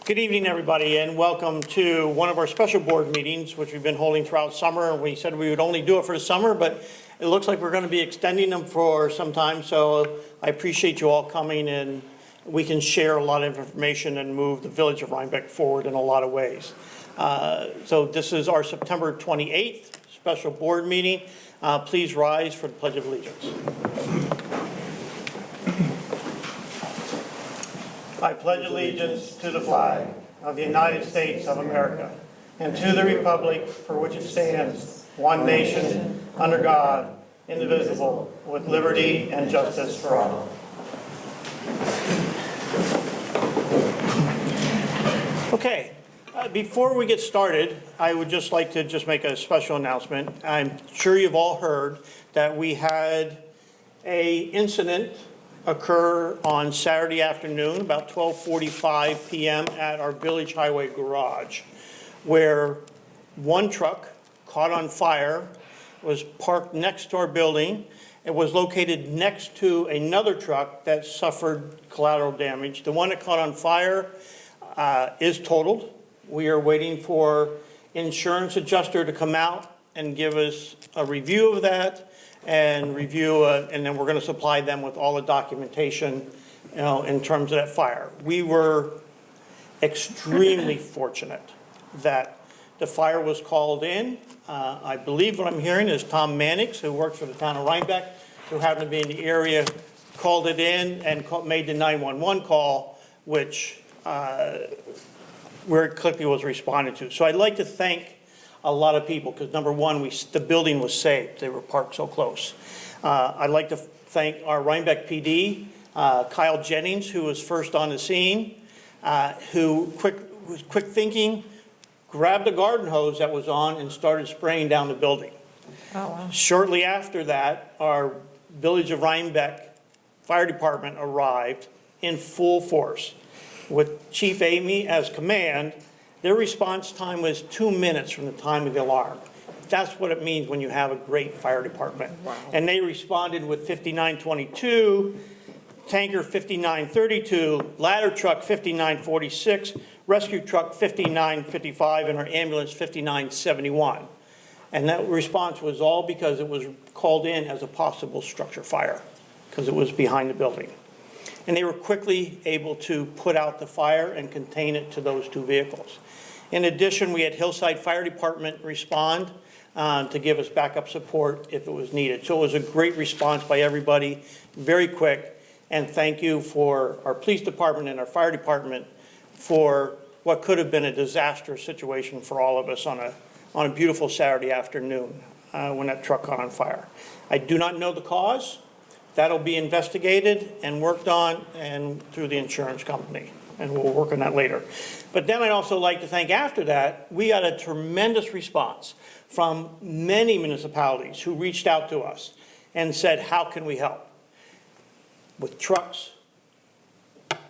Good evening, everybody, and welcome to one of our special board meetings, which we've been holding throughout summer. We said we would only do it for the summer, but it looks like we're going to be extending them for some time, so I appreciate you all coming, and we can share a lot of information and move the village of Rhinebeck forward in a lot of ways. So this is our September 28th special board meeting. Please rise for the Pledge of Allegiance. I pledge allegiance to the flag of the United States of America and to the republic for which it stands, one nation, under God, indivisible, with liberty and justice for all. Okay, before we get started, I would just like to make a special announcement. I'm sure you've all heard that we had an incident occur on Saturday afternoon, about 12:45 p.m. at our Village Highway garage, where one truck caught on fire, was parked next to our building. It was located next to another truck that suffered collateral damage. The one that caught on fire is totaled. We are waiting for insurance adjuster to come out and give us a review of that, and then we're going to supply them with all the documentation, in terms of that fire. We were extremely fortunate that the fire was called in. I believe what I'm hearing is Tom Mannix, who works for the town of Rhinebeck, who happened to be in the area, called it in and made the 911 call, which very quickly was responded to. So I'd like to thank a lot of people, because number one, the building was saved. They were parked so close. I'd like to thank our Rhinebeck PD, Kyle Jennings, who was first on the scene, who was quick thinking, grabbed a garden hose that was on and started spraying down the building. Oh, wow. Shortly Shortly after that, our Village of Rhinebeck Fire Department arrived in full force with Chief Amy as command. Their response time was 2 minutes from the time of the alarm. That's what it means when you have a great fire department. Wow. And they responded with 5922, tanker 5932, ladder truck 5946, rescue truck 5955, and our ambulance 5971. And that response was all because it was called in as a possible structure fire, because it was behind the building. And they were quickly able to put out the fire and contain it to those two vehicles. In addition, we had Hillside Fire Department respond to give us backup support if it was needed. So it was a great response by everybody, very quick. And thank you for our police department and our fire department for what could have been a disastrous situation for all of us on a beautiful Saturday afternoon when that truck caught on fire. I do not know the cause. That'll be investigated and worked on and through the insurance company, and we'll work on that later. But then I'd also like to thank, after that, we got a tremendous response from many municipalities who reached out to us and said, how can we help? With trucks,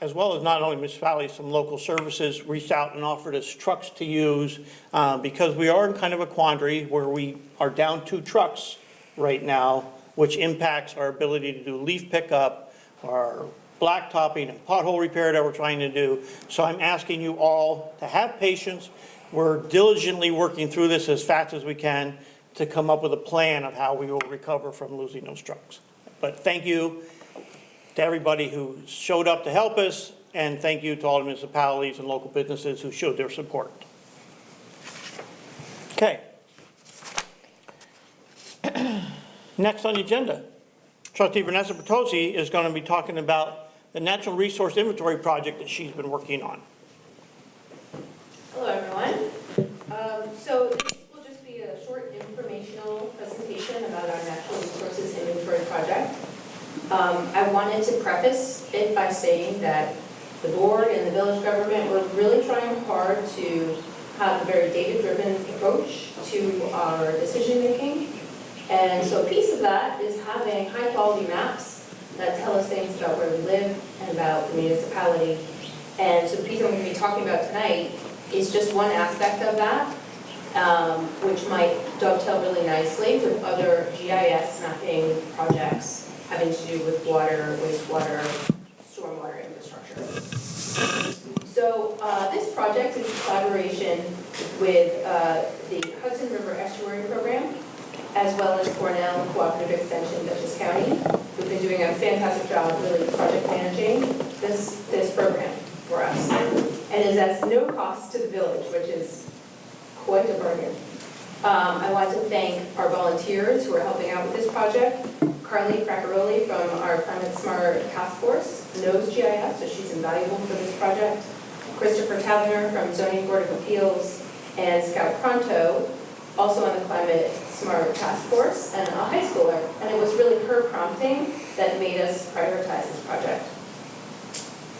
as well as not only municipalities, some local services reached out and offered us trucks to use because we are in kind of a quandary where we are down 2 trucks right now, which impacts our ability to do leaf pickup, our blacktopping and pothole repair that we're trying to do. So I'm asking you all to have patience. We're diligently working through this as fast as we can to come up with a plan of how we will recover from losing those trucks. But thank you to everybody who showed up to help us, and thank you to all the municipalities and local businesses who showed their support. Okay. Next on the agenda, Trustee Vanessa Bertozzi is going to be talking about the Natural Resource Inventory project that she's been working on. Hello, everyone. So this will just be a short informational presentation about our Natural Resources Inventory project. I wanted to preface it by saying that the board and the village government were really trying hard to have a very data-driven approach to our decision-making. And so a piece of that is having high-quality maps that tell us things about where we live and about the municipality. And so the piece I'm going to be talking about tonight is just one aspect of that, which might dovetail really nicely with other GIS mapping projects having to do with water, wastewater, stormwater infrastructure. So this project is a collaboration with the Hudson River Estuary Program, as well as Cornell Cooperative Extension, Dutchess County, who've been doing a fantastic job really project managing this program for us. And is at no cost to the village, which is quite a bargain. I want to thank our volunteers who are helping out with this project. Carly Craccaroli from our Climate Smart Task Force knows GIS, so she's invaluable for this project. Christopher Taverner from Zoning Board of Appeals, and Scout Pronto, also on the Climate Smart Task Force, and a high schooler. And it was really her prompting that made us prioritize this project.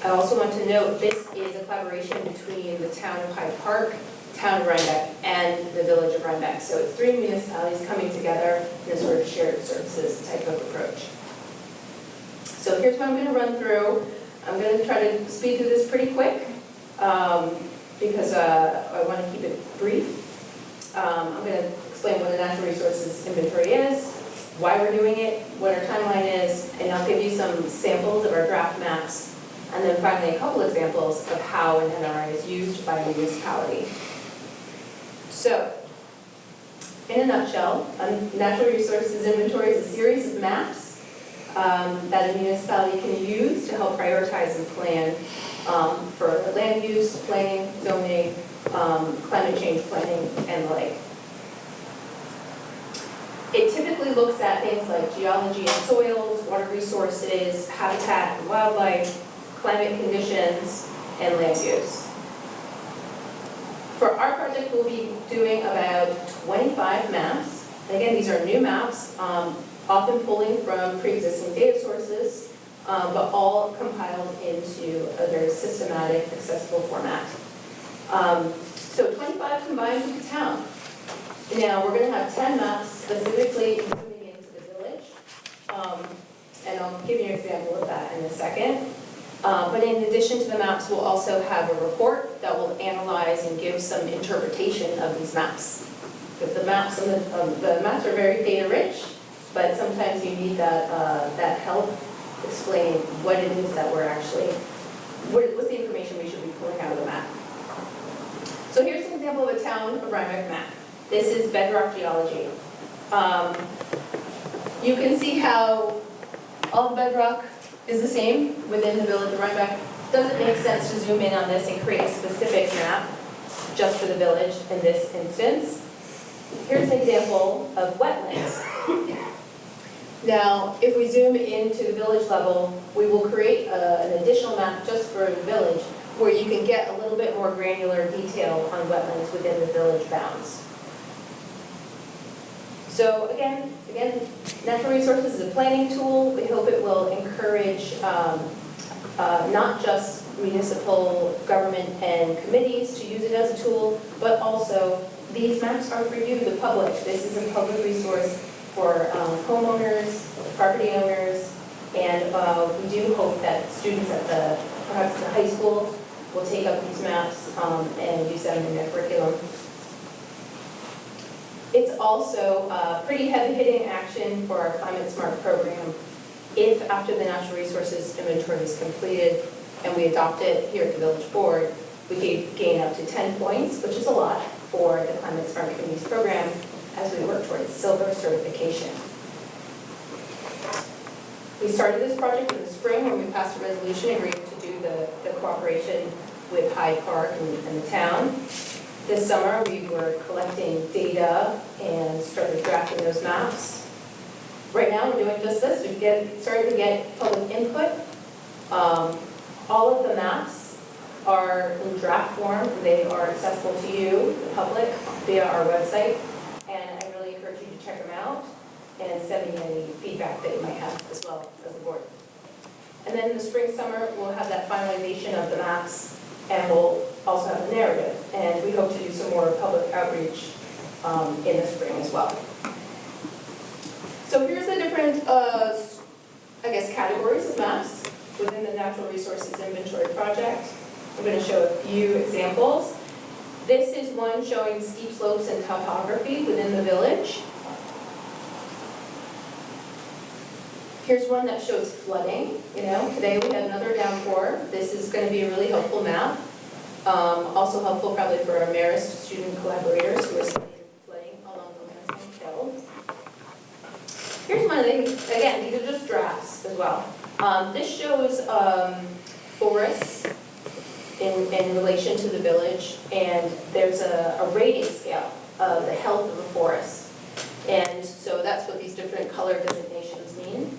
I also want to note this is a collaboration between the town of Hyde Park, town of Rhinebeck, and the village of Rhinebeck. So it's 3 municipalities coming together in a sort of shared services type of approach. So here's what I'm going to run through. I'm going to try to speed through this pretty quick because I want to keep it brief. I'm going to explain what a natural resources inventory is, why we're doing it, what our timeline is, and I'll give you some samples of our draft maps, and then finally a couple examples of how an NRI is used by a municipality. So, in a nutshell, a natural resources inventory is a series of maps that a municipality can use to help prioritize and plan for land use, planning, zoning, climate change planning, and the like. It typically looks at things like geology and soils, water resources, habitat and wildlife, climate conditions, and land use. For our project, we'll be doing about 25 maps. And again, these are new maps, often pulling from pre-existing data sources, but all compiled into a very systematic, accessible format. So 25 combined with the town. Now, we're going to have 10 maps specifically moving into the village, and I'll give you an example of that in a second. But in addition to the maps, we'll also have a report that will analyze and give some interpretation of these maps. Because the maps are very data rich, but sometimes you need that help explain what it is that we're actually, what's the information we should be pulling out of the map. So here's an example of a town of Rhinebeck map. This is Bedrock Geology. You can see how all the bedrock is the same within the village of Rhinebeck. Does it make sense to zoom in on this and create a specific map just for the village in this instance? Here's an example of wetlands. Now, if we zoom into the village level, we will create an additional map just for the village where you can get a little bit more granular detail on wetlands within the village bounds. So again, natural resources is a planning tool. We hope it will encourage not just municipal government and committees to use it as a tool, but also these maps are for you, the public. This is a public resource for homeowners, property owners, and we do hope that students at perhaps the high school will take up these maps and use them in their curriculum. It's also a pretty heavy-hitting action for our Climate Smart program. If after the natural resources inventory is completed and we adopt it here at the village board, we gain up to 10 points, which is a lot for the Climate Smart Communities program as we work towards silver certification. We started this project in the spring when we passed a resolution agreeing to do the cooperation with Hyde Park and the town. This summer, we were collecting data and started drafting those maps. Right now, we're doing just this. We've started to get public input. All of the maps are in draft form. They are accessible to you, the public, via our website. And I really encourage you to check them out and send me any feedback that you might have as well as the board. And then in the spring, summer, we'll have that finalization of the maps, and we'll also have a narrative. And we hope to do some more public outreach in the spring as well. So here's the different, categories of maps within the Natural Resources Inventory Project. I'm going to show a few examples. This is one showing steep slopes and topography within the village. Here's one that shows flooding. Today we had another downpour. This is going to be a really helpful map. Also helpful probably for our Marist student collaborators who are studying flooding along the Lansing Hill. Here's one of the, again, these are just drafts as well. This shows forests in relation to the village, and there's a rating scale of the health of a forest. And so that's what these different color designations mean.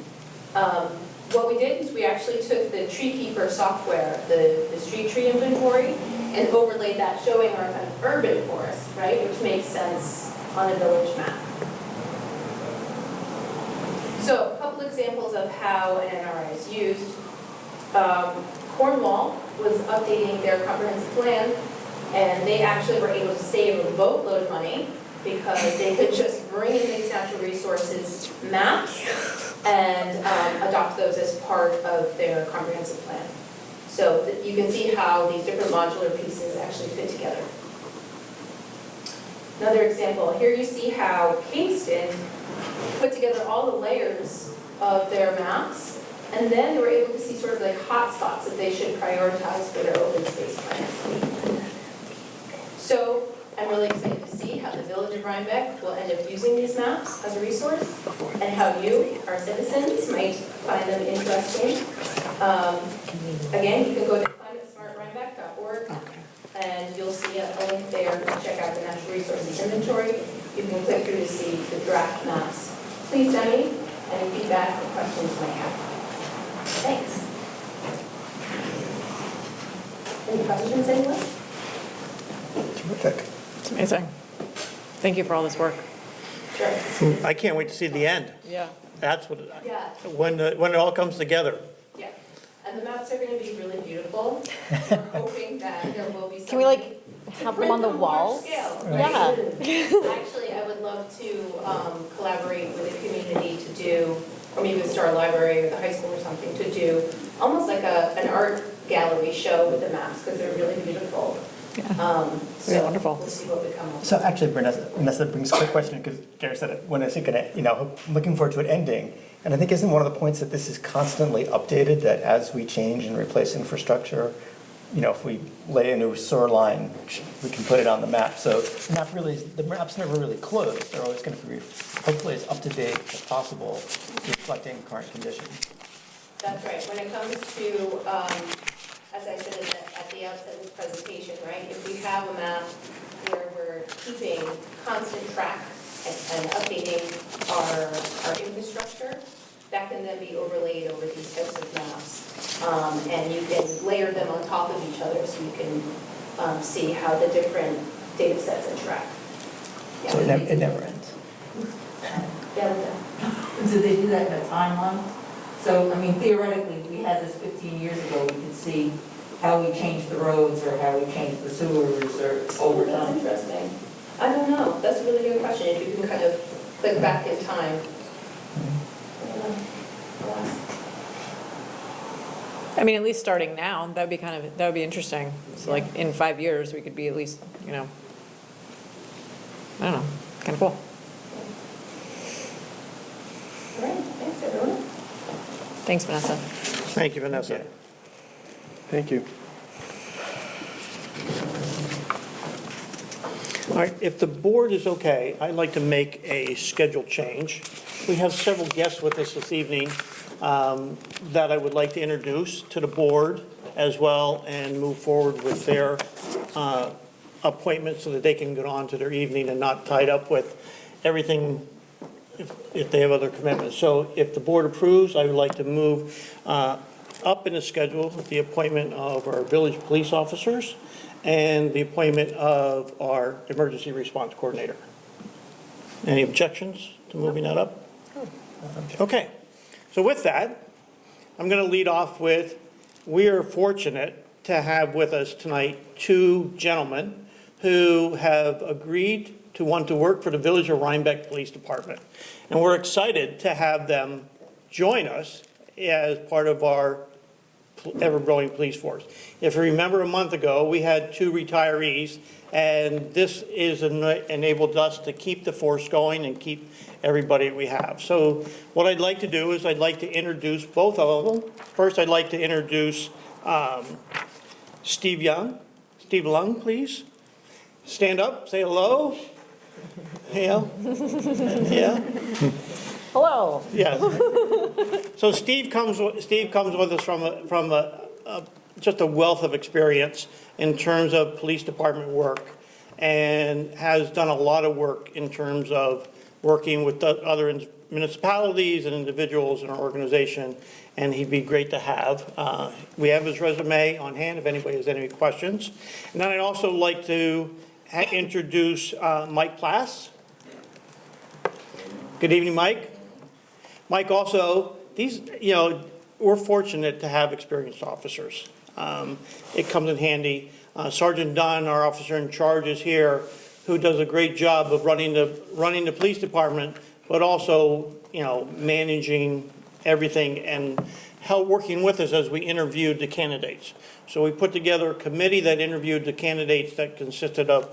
What we did is we actually took the Tree Keeper software, the street tree inventory, and overlaid that showing our kind of urban forest, right, which makes sense on a village map. So a couple examples of how an NRI is used. Cornwall was updating their comprehensive plan, and they actually were able to save a boatload of money because they could just bring in these natural resources maps and adopt those as part of their comprehensive plan. So you can see how these different modular pieces actually fit together. Another example, here you see how Kingston put together all the layers of their maps, and then they were able to see sort of like hot spots that they should prioritize for their open space plans. So I'm really excited to see how the village of Rhinebeck will end up using these maps as a resource, and how you, our citizens, might find them interesting. Again, you can go to climatesmartrhinebeck.org, and you'll see a link there to check out the natural resources inventory. You can click through to see the draft maps. Please send me any feedback or questions you might have. Thanks. Any questions, anyone? Terrific. It's amazing. Thank you for all this work. Sure. I can't wait to see the end. Yeah. That's what, Yeah. when it all comes together. Yeah. And the maps are going to be really beautiful. We're hoping that there will be some. Can we like have them on the walls? Scale, Yeah. right? Actually, I would love to collaborate with the community to do, or maybe with Star Library or the high school or something, to do almost like an art gallery show with the maps, because they're really beautiful. Yeah. So wonderful. we'll see what we come up with. So actually, Vanessa brings a quick question, because Gary said it, when I think, I'm looking forward to it ending. And I think isn't one of the points that this is constantly updated, that as we change and replace infrastructure, if we lay a new sewer line, we can put it on the map. So the map's never really closed. They're always going to be, hopefully, as up to date as possible, reflecting current conditions. That's right. When it comes to, as I said at the outset of this presentation, right, if we have a map where we're keeping constant track and updating our infrastructure, that can then be overlaid over these types of maps. And you can layer them on top of each other so you can see how the different data sets interact. Yeah. So it never ends. Yeah, Linda. So they do that in a timeline? So, I mean, theoretically, if we had this 15 years ago, we could see how we changed the roads or how we changed the sewers or over That's time. interesting. I don't know. That's a really good question. If you can kind of click back in time. I don't know. I'll ask. I mean, at least starting now, that would be interesting. So like in 5 years, we could be at least, I don't know, kind of cool. All right. Thanks, everyone. Thanks, Vanessa. Thank you, Vanessa. Thank you. All right, if the board is okay, I'd like to make a schedule change. We have several guests with us this evening that I would like to introduce to the board as well and move forward with their appointments so that they can get on to their evening and not tied up with everything if they have other commitments. So if the board approves, I would like to move up in the schedule the appointment of our village police officers and the appointment of our emergency response coordinator. Any objections to moving that up? Okay, so with that, I'm going to lead off with, we are fortunate to have with us tonight two gentlemen who have agreed to want to work for the Village of Rhinebeck Police Department. And we're excited to have them join us as part of our ever-growing police force. If you remember a month ago, we had two retirees, and this is enabled us to keep the force going and keep everybody we have. So what I'd like to do is I'd like to introduce both of them. First, I'd like to introduce Steve Young. Steve Lung, please. Stand up, say hello. Yeah, yeah, Hello. yes. So Steve comes with us from just a wealth of experience in terms of police department work, and has done a lot of work in terms of working with the other municipalities and individuals in our organization, and he'd be great to have. We have his resume on hand if anybody has any questions. And then I'd also like to introduce Mike Plass. Good evening, Mike. Mike also, we're fortunate to have experienced officers. It comes in handy. Sergeant Dunn, our officer in charge, is here, who does a great job of running the police department, but also, managing everything and working with us as we interviewed the candidates. So we put together a committee that interviewed the candidates that consisted of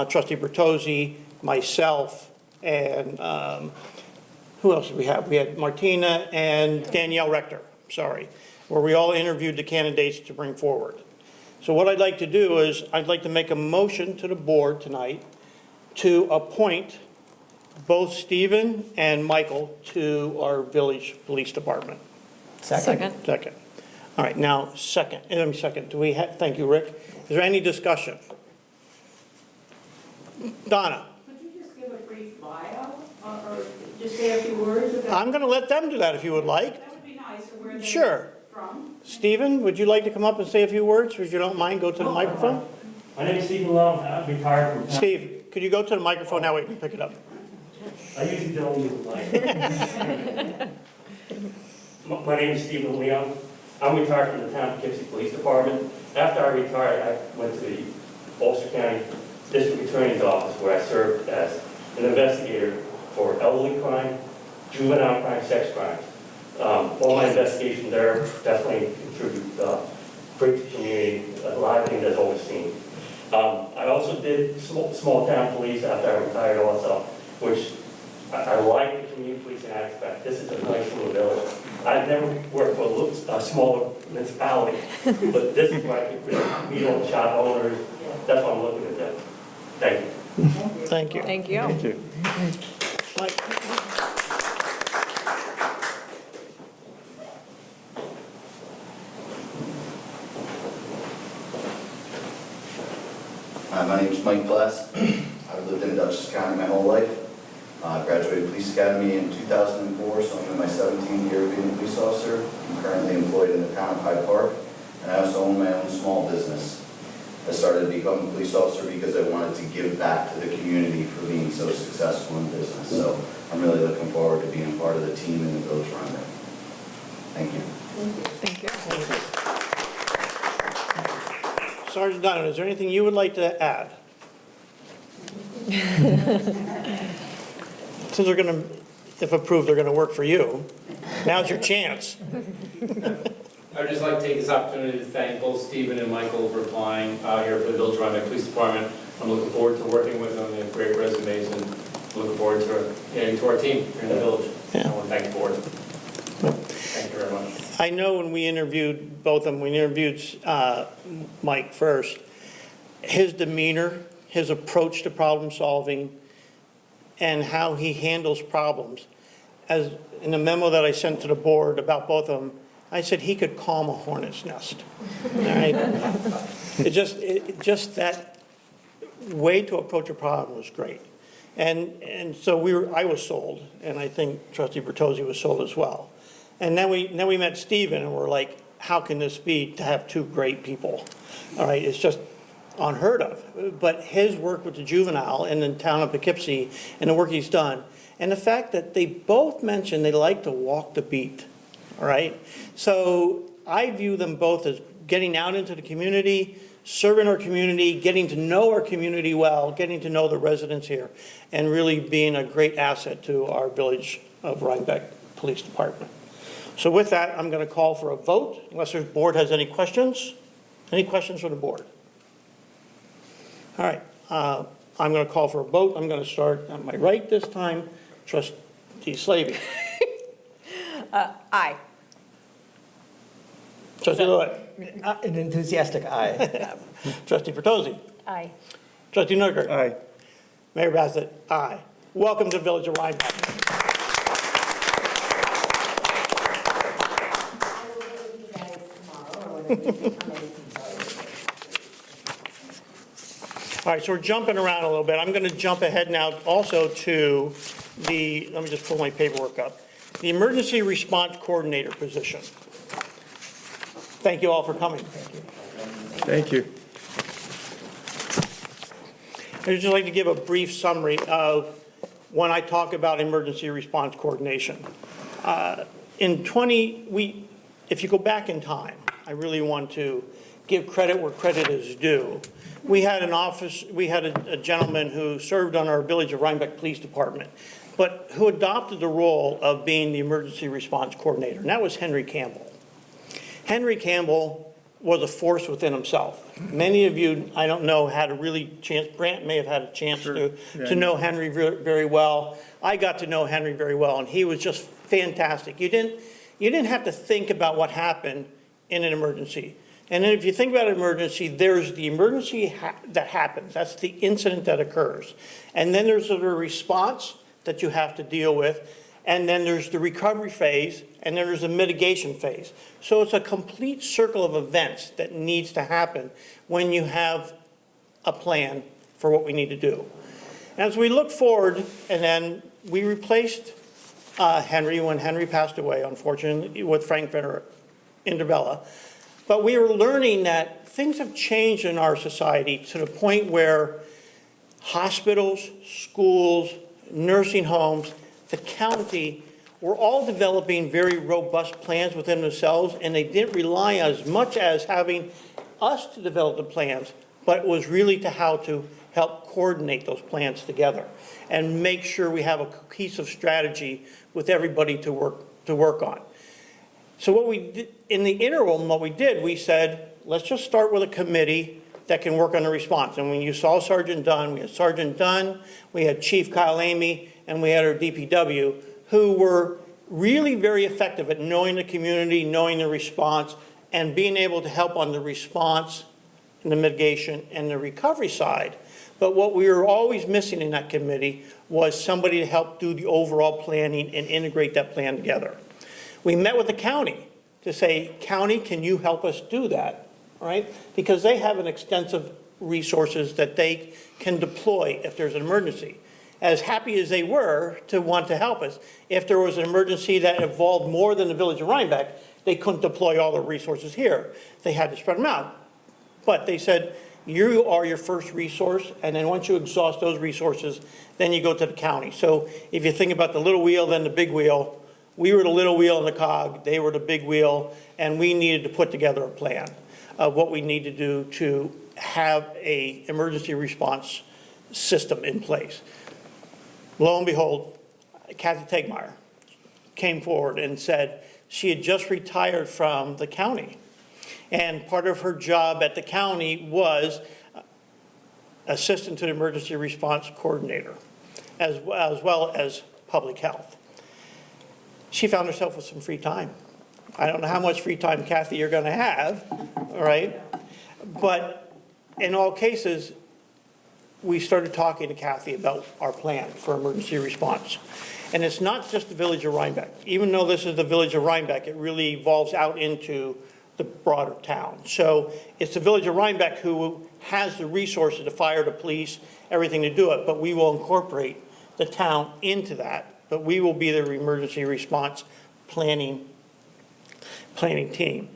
Trustee Bertozzi, myself, and who else did we have? We had Martina and Danielle Rector, where we all interviewed the candidates to bring forward. So what I'd like to do is, I'd like to make a motion to the board tonight to appoint both Stephen and Michael to our village police department. Second. Second. All right, now, second, thank you, Rick. Is there any discussion? Donna? Could you just give a brief bio, or just say a few words about? I'm going to let them do that if you would like. That would be nice, or where they're Sure. from. Stephen, would you like to come up and say a few words? If you don't mind, go to the microphone. My name is Stephen Long. I'm retired from town. Steve, could you go to the microphone? That way we can pick it up. I usually don't use the mic. My name is Stephen Leon. I'm retired from the town of Poughkeepsie Police Department. After I retired, I went to the Ulster County District Attorney's Office, where I served as an investigator for elderly crime, juvenile crime, sex crimes. All my investigations there definitely contribute great to the community, a lot of things that's overseen. I also did small town police after I retired also, which I like the community policing aspect. This is a nice little village. I've never worked for a smaller municipality, but this is where I can really meet all the shop owners. That's why I'm looking at them. Thank you. Thank you. Thank you. Thank you. Mike? Hi, my name is Mike Glass. I've lived in Dutchess County my whole life. Graduated Police Academy in 2004, so I'm in my 17th year of being a police officer. I'm currently employed in the town of Hyde Park, and I also own my own small business. I started to become a police officer because I wanted to give back to the community for being so successful in business. So I'm really looking forward to being part of the team in the Village Rhinebeck. Thank you. Thank you. Sergeant Donovan, is there anything you would like to add? Since they're going to, if approved, they're going to work for you. Now's your chance. I'd just like to take this opportunity to thank both Stephen and Michael for applying here for the Village Rhinebeck Police Department. I'm looking forward to working with them. They have great resumes, and looking forward to getting to our team here in the village. Yeah. I want to thank the board. Thank you very much. I know when we interviewed both of them, we interviewed Mike first, his demeanor, his approach to problem solving, and how he handles problems. As in the memo that I sent to the board about both of them, I said he could calm a hornet's nest. All right? It just that way to approach a problem was great. And so I was sold, and I think Trustee Bertozzi was sold as well. And then we met Stephen, and we're like, how can this be to have two great people? All right, it's just unheard of. But his work with the juvenile in the town of Poughkeepsie and the work he's done, and the fact that they both mentioned they like to walk the beat, all right? So I view them both as getting out into the community, serving our community, getting to know our community well, getting to know the residents here, and really being a great asset to our Village of Rhinebeck Police Department. So with that, I'm going to call for a vote, unless the board has any questions. Any questions from the board? All right, I'm going to call for a vote. I'm going to start on my right this time. Trustee Slavy. Aye. Trustee Lewitt. An enthusiastic aye. Trustee Pertuzzi. Aye. Trustee Nordgren. Aye. Mayor Bassett, aye. Welcome to Village of Rhinebeck. I will visit you guys tomorrow, or whenever you come in. All right, so we're jumping around a little bit. I'm going to jump ahead now also to let me just pull my paperwork up. The Emergency Response Coordinator position. Thank you all for coming. Thank you. I'd just like to give a brief summary of when I talk about emergency response coordination. If you go back in time, I really want to give credit where credit is due. We had a gentleman who served on our Village of Rhinebeck Police Department, but who adopted the role of being the emergency response coordinator, and that was Henry Campbell. Henry Campbell was a force within himself. Many of you, I don't know, had a really chance, Grant may have had a chance to know Henry very well. I got to know Henry very well, and he was just fantastic. You didn't have to think about what happened in an emergency. And then if you think about an emergency, there's the emergency that happens. That's the incident that occurs. And then there's the response that you have to deal with. And then there's the recovery phase, and then there's the mitigation phase. So it's a complete circle of events that needs to happen when you have a plan for what we need to do. As we look forward, and then we replaced Henry when Henry passed away, unfortunately, with Frank Intervella. But we were learning that things have changed in our society to the point where hospitals, schools, nursing homes, the county were all developing very robust plans within themselves, and they didn't rely as much as having us to develop the plans, but it was really to how to help coordinate those plans together and make sure we have a cohesive strategy with everybody to work on. So what we did, in the interim, we said, let's just start with a committee that can work on the response. And when you saw Sergeant Dunn, we had Sergeant Dunn, we had Chief Kyle Amy, and we had our DPW, who were really very effective at knowing the community, knowing the response, and being able to help on the response and the mitigation and the recovery side. But what we were always missing in that committee was somebody to help do the overall planning and integrate that plan together. We met with the county to say, county, can you help us do that, all right? Because they have an extensive resources that they can deploy if there's an emergency. As happy as they were to want to help us, if there was an emergency that involved more than the Village of Rhinebeck, they couldn't deploy all the resources here. They had to spread them out. But they said, you are your first resource, and then once you exhaust those resources, then you go to the county. So if you think about the little wheel, then the big wheel, we were the little wheel in the cog, they were the big wheel, and we needed to put together a plan of what we need to do to have an emergency response system in place. Lo and behold, Kathy Tegmeyer came forward and said she had just retired from the county. And part of her job at the county was assistant to the emergency response coordinator, as well as public health. She found herself with some free time. I don't know how much free time, Kathy, you're going to have, all right? But in all cases, we started talking to Kathy about our plan for emergency response. And it's not just the Village of Rhinebeck. Even though this is the Village of Rhinebeck, it really evolves out into the broader town. So it's the Village of Rhinebeck who has the resources, the fire, the police, everything to do it, but we will incorporate the town into that. But we will be the emergency response planning team.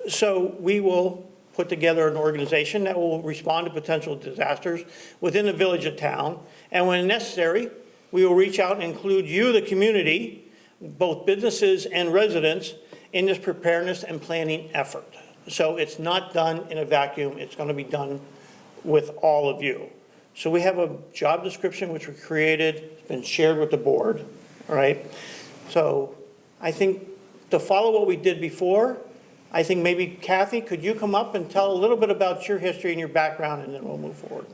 So we will put together an organization that will respond to potential disasters within the village of town. And when necessary, we will reach out and include you, the community, both businesses and residents, in this preparedness and planning effort. So it's not done in a vacuum. It's going to be done with all of you. So we have a job description which we created, it's been shared with the board, all right? So I think to follow what we did before, I think maybe Kathy, could you come up and tell a little bit about your history and your background, and then we'll move forward.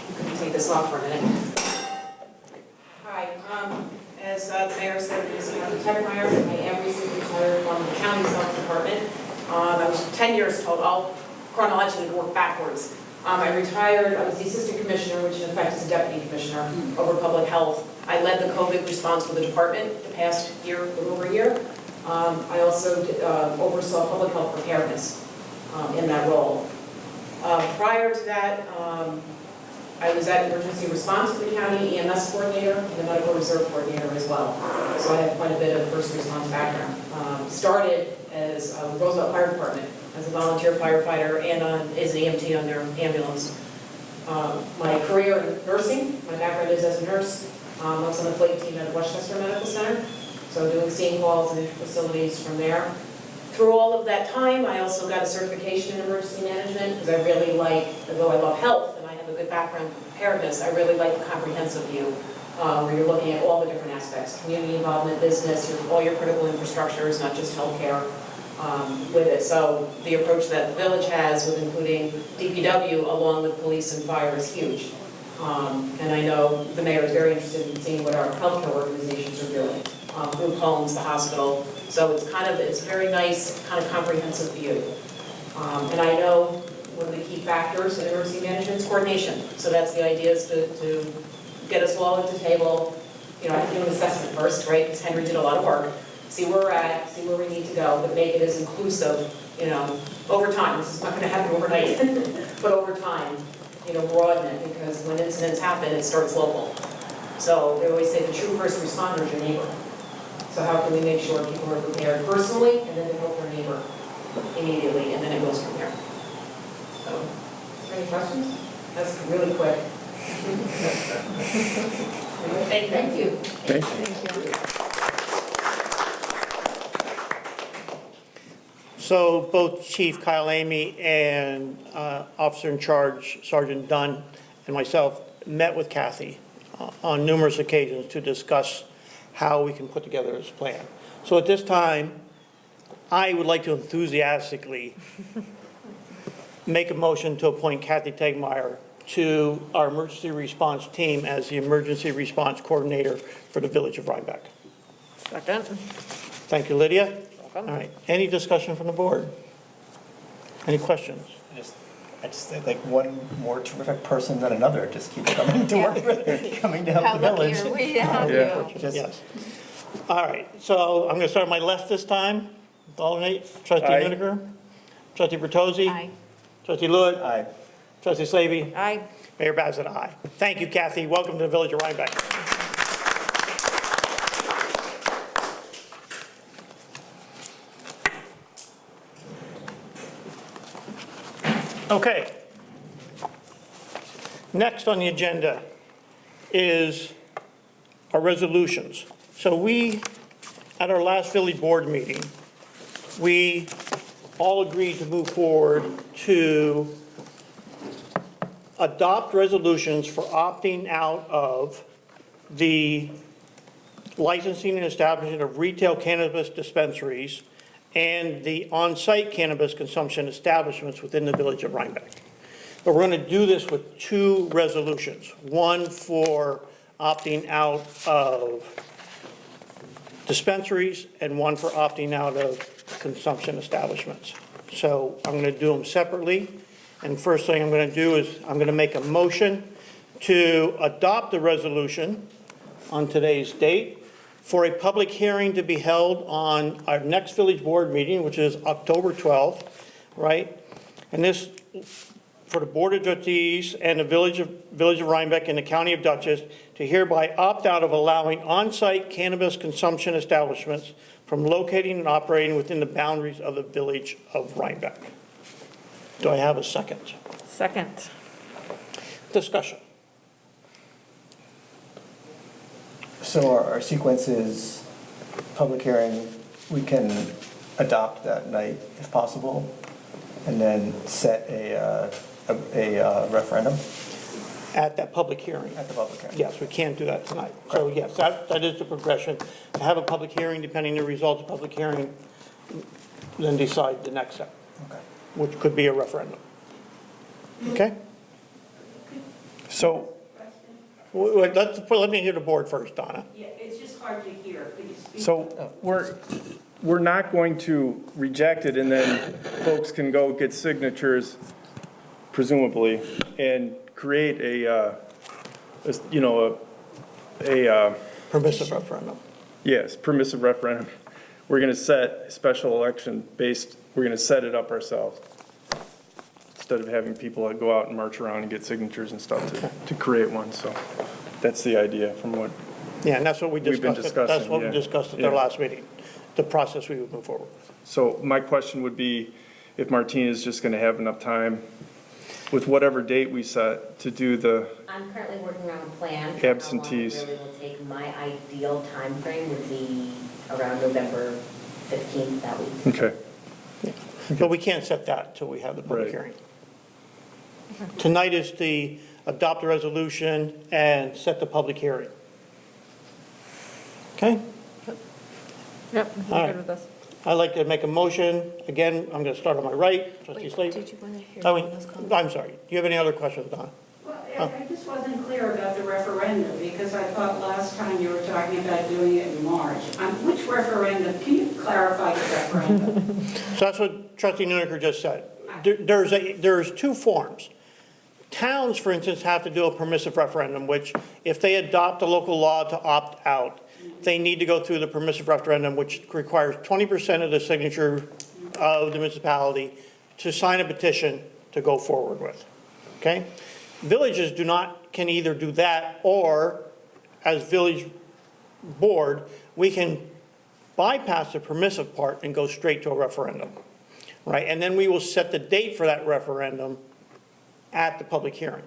You can take this off for a minute. Hi, Hi, as the mayor said, my name is Kathy Tegmeyer. I am recently retired from the county's health department. I was 10 years total. I'll chronologically work backwards. I retired, I was the assistant commissioner, which in effect is a deputy commissioner over public health. I led the COVID response for the department the past year, a little over a year. I also oversaw public health preparedness in that role. Prior to that, I was at emergency response for the county, EMS coordinator, and the medical reserve coordinator as well. So I have quite a bit of first response background. Started as Roosevelt Fire Department, as a volunteer firefighter and as an EMT on their ambulance. My career in nursing, my background is as a nurse. I was on the flight team at Westchester Medical Center, so doing scene calls and facilities from there. Through all of that time, I also got a certification in emergency management because I really like, although I love health and I have a good background in preparedness, I really like the comprehensive view where you're looking at all the different aspects, community involvement, business, all your critical infrastructures, not just healthcare with it. So the approach that the village has with including DPW along with police and fire is huge. And I know the mayor is very interested in seeing what our healthcare organizations are doing, group homes, the hospital. So it's very nice, kind of comprehensive view. And I know one of the key factors in emergency management is coordination. So that's the idea, is to get us all at the table. I have to do an assessment first, right? Because Henry did a lot of work. See where we're at, see where we need to go, but make it as inclusive, over time. This is not going to happen overnight, but over time, broaden it, because when incidents happen, it starts local. So they always say the true first responder is your neighbor. So how can we make sure people are prepared personally, and then to help their neighbor immediately, and then it goes from there. So, any questions? That's really quick. Thank you. Thank you. So both Chief Kyle Amy and Officer in Charge Sergeant Dunn and myself met with Kathy on numerous occasions to discuss how we can put together this plan. So at this time, I would like to enthusiastically make a motion to appoint Kathy Tegmeyer to our emergency response team as the emergency response coordinator for the village of Rhinebeck. Second. Thank you, Lydia. All right, any discussion from the board? Any questions? I just think like one more terrific person than another just keeps coming to work with, coming to help the village. How lucky are we to have you? Just- Yes. All right, so I'm going to start on my left this time. Alternate, trustee Aye. Nudiker, trustee Bertozzi. Aye. Trustee Lewitt. Aye. Trustee Slavy. Aye. Mayor Bassett, aye. Thank you, Kathy. Welcome to the village of Rhinebeck. Okay. Next on the agenda is our resolutions. So we, at our last village board meeting, we all agreed to move forward to adopt resolutions for opting out of the licensing and establishment of retail cannabis dispensaries and the on-site cannabis consumption establishments within the village of Rhinebeck. But we're going to do this with two resolutions, one for opting out of dispensaries and one for opting out of consumption establishments. So I'm going to do them separately. And first thing I'm going to do is I'm going to make a motion to adopt the resolution on today's date for a public hearing to be held on our next village board meeting, which is October 12th, right? And this, for the Board of Trustees and the Village of Rhinebeck and the County of Dutchess to hereby opt out of allowing on-site cannabis consumption establishments from locating and operating within the boundaries of the Village of Rhinebeck. Do I have a second? Second. Discussion. So our sequence is public hearing, we can adopt that night if possible, and then set a referendum At that public hearing. at the public hearing. Yes, we can't do that tonight. So yes, that is the progression. To have a public hearing, depending on the results of the public hearing, then decide the next step, Okay. which could be a referendum. Okay? So, Let me hear the board first, Donna. Yeah, it's just hard to hear. Could you speak? So we're not going to reject it and then folks can go get signatures, presumably, and create a Permissive referendum. yes, permissive referendum. We're going to set a special election we're going to set it up ourselves. Instead of having people go out and march around and get signatures and stuff to create one. So that's the idea from what, Yeah, and that's what we We've been discussed. That's discussing, what we yeah. discussed at their Yeah. last meeting, the process we would move forward with. so my question would be if Martina is just going to have enough time with whatever date we set to do the, I'm currently working on a plan for how long it Absentees. really will take. My ideal timeframe would be around November 15th that week. okay. But we can't set that until we have the public Right. hearing. Tonight is the adopt a resolution and set the public hearing. Okay? Yep, All I'm right. good with this. I'd like to make a motion. Again, I'm going to start on my right, trustee Slate. Did you want to hear Oh, wait, those comments? I'm sorry. Do you have any other questions, Donna? Well, I just wasn't clear about the referendum, because I thought last time you were talking about doing it in March. Which referendum? Can you clarify the referendum? So that's what trustee Nuneker just said. There's two forms. Towns, for instance, have to do a permissive referendum, which if they adopt a local law to opt out, they need to go through the permissive referendum, which requires 20% of the signature of the municipality to sign a petition to go forward with, okay? Villages can either do that, or as village board, we can bypass the permissive part and go straight to a referendum, right? And then we will set the date for that referendum at the public hearing.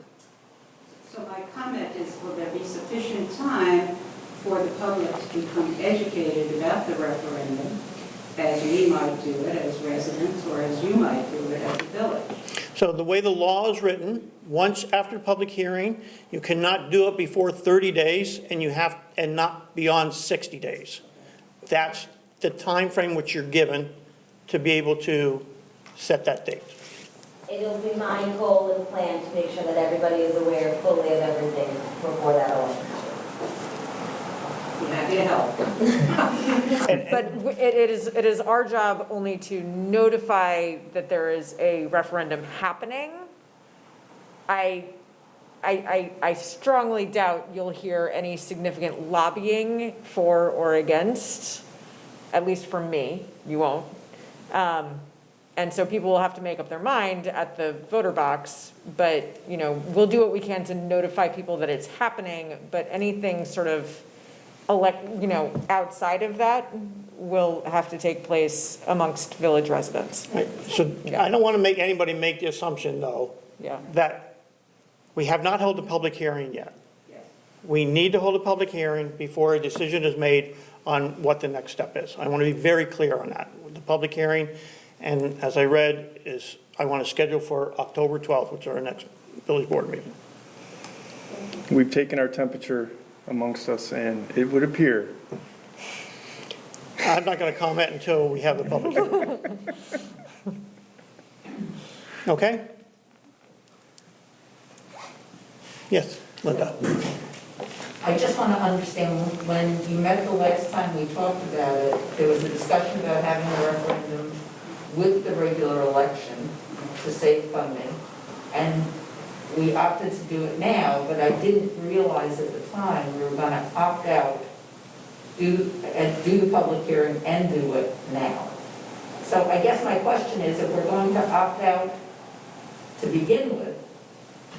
So my comment is, will there be sufficient time for the public to become educated about the referendum, as we might do it as residents, or as you might do it as a village? So the way the law is written, once after public hearing, you cannot do it before 30 days, and not beyond 60 days. That's the time frame which you're given to be able to set that date. It'll be my goal and plan to make sure that everybody is aware fully of everything before that election. Be happy to help. But it is our job only to notify that there is a referendum happening. I strongly doubt you'll hear any significant lobbying for or against, at least from me, you won't. And so people will have to make up their mind at the voter box, but, we'll do what we can to notify people that it's happening, but anything sort of outside of that will have to take place amongst village residents. Right? So I don't want to make anybody make the assumption, though, Yeah. that we have not held a public hearing yet. We need to hold a public hearing before a decision is made on what the next step is. I want to be very clear on that. The public hearing, and as I read, I want to schedule for October 12th, which is our next village board meeting. We've taken our temperature amongst us and it would appear. I'm not going to comment until we have the public hearing. Okay? Yes, Linda. I just want to understand, when you met the last time we talked about it, there was a discussion about having a referendum with the regular election to save funding, and we opted to do it now, but I didn't realize at the time we were going to opt out, do the public hearing and do it now. So I guess my question is, if we're going to opt out to begin with,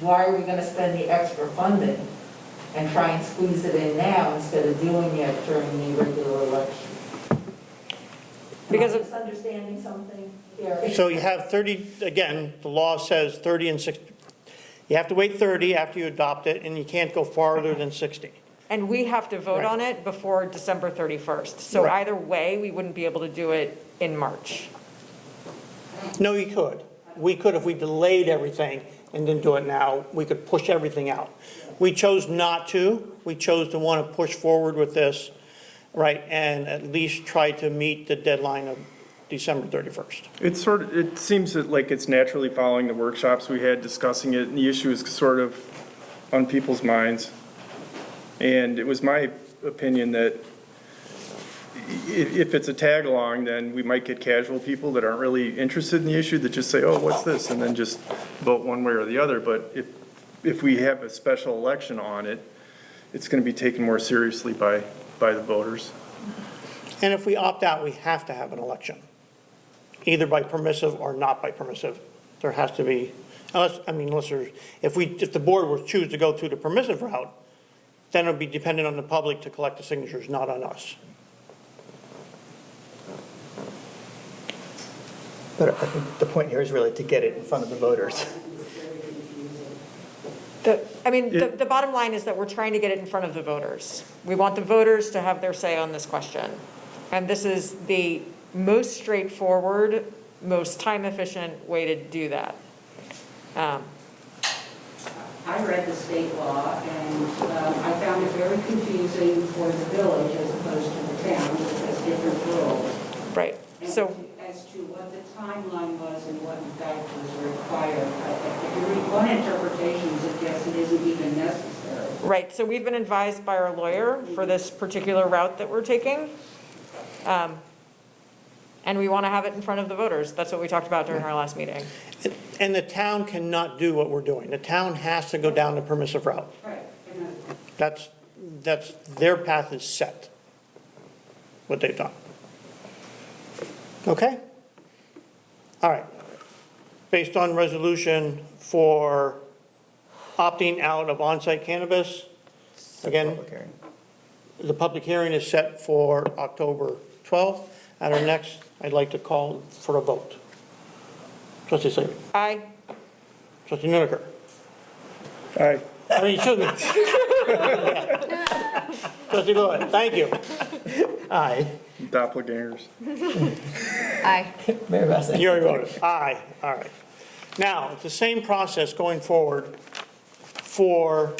why are we going to spend the extra funding and try and squeeze it in now instead of doing it during the regular election? Because Am I misunderstanding something here? So you have 30, again, the law says 30 and 60. You have to wait 30 after you adopt it, and you can't go farther than 60. And we have to vote Right. on it before December 31st. So Right. either way, we wouldn't be able to do it in March. No, you could. We could, if we delayed everything and didn't do it now, we could push everything out. We chose not to. We chose to want to push forward with this, right, and at least try to meet the deadline of December 31st. It seems like it's naturally following the workshops we had discussing it, and the issue is sort of on people's minds. And it was my opinion that if it's a tag-along, then we might get casual people that aren't really interested in the issue that just say, oh, what's this? And then just vote one way or the other. But if we have a special election on it, it's going to be taken more seriously by the voters. And if we opt out, we have to have an election, either by permissive or not by permissive. There has to be, unless there's, if the board were to choose to go through the permissive route, then it would be dependent on the public to collect the signatures, not on us. But I think the point here is really to get it in front of the voters. The bottom line is that we're trying to get it in front of the voters. We want the voters to have their say on this question. And this is the most straightforward, most time-efficient way to do that. I read the state law, and I found it very confusing for the village as opposed to the town, which has different rules. Right. And So as to what the timeline was and what in fact was required, if you read one interpretation, suggests it isn't even necessary. right, so we've been advised by our lawyer for this particular route that we're taking. And we want to have it in front of the voters. That's what we talked about during our last meeting. And the town cannot do what we're doing. The town has to go down the permissive route. Right. That's, their path is set, what they've done. Okay? All right. Based on resolution for opting out of on-site cannabis, again, Public hearing. the public hearing is set for October 12th. At our next, I'd like to call for a vote. Trustee Slavin. Aye. Trustee Nuneker. Aye. Excuse me. Trustee Lewis, thank you. Aye. Doppelgangers. Aye. Mayor Bassett. You already voted. Aye, all right. Now, it's the same process going forward for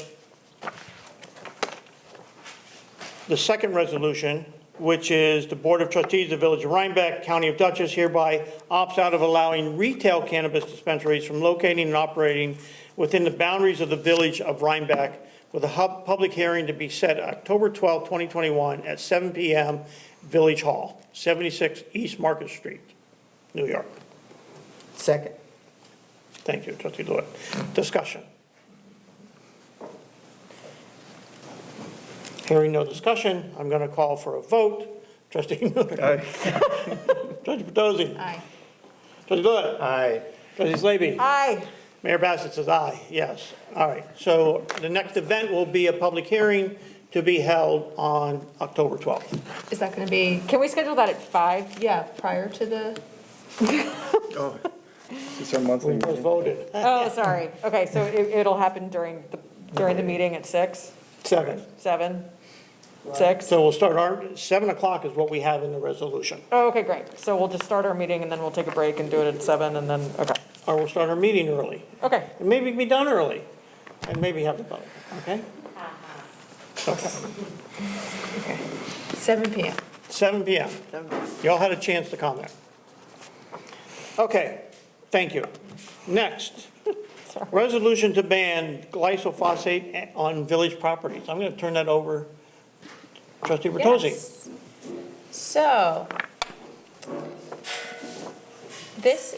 the second resolution, which is the Board of Trustees of the Village of Rhinebeck, County of Dutchess hereby opts out of allowing retail cannabis dispensaries from locating and operating within the boundaries of the Village of Rhinebeck, with a public hearing to be set October 12, 2021 at 7 p.m. Village Hall, 76 East Market Street, New York. Second. Thank you, Trustee Lewis. Discussion. Hearing no discussion, I'm going to call for a vote. Trustee Nuneker. Aye. Trustee Petossi. Aye. Trustee Lewis. Aye. Trustee Slavy. Aye. Mayor Bassett says aye, yes. All right, so the next event will be a public hearing to be held on October 12th. Is that going to be, Can we schedule that at 5? yeah, prior to the, Oh, it's our monthly We just meeting. voted. Oh, sorry. Okay, so it'll happen during the meeting at 6, 7. 7, 6? So we'll start 7 o'clock is what we have in the resolution. Oh, okay, great. So we'll just start our meeting and then we'll take a break and do it at 7 and then, okay. Or we'll start our meeting early. Okay, And maybe be done early, and maybe have the vote, okay? Okay. 7 PM? 7 PM. You all had a chance to comment. Okay, thank you. Next, resolution to ban glycophosate on village properties. I'm going to turn that over to Trustee Petossi. Yes. So, this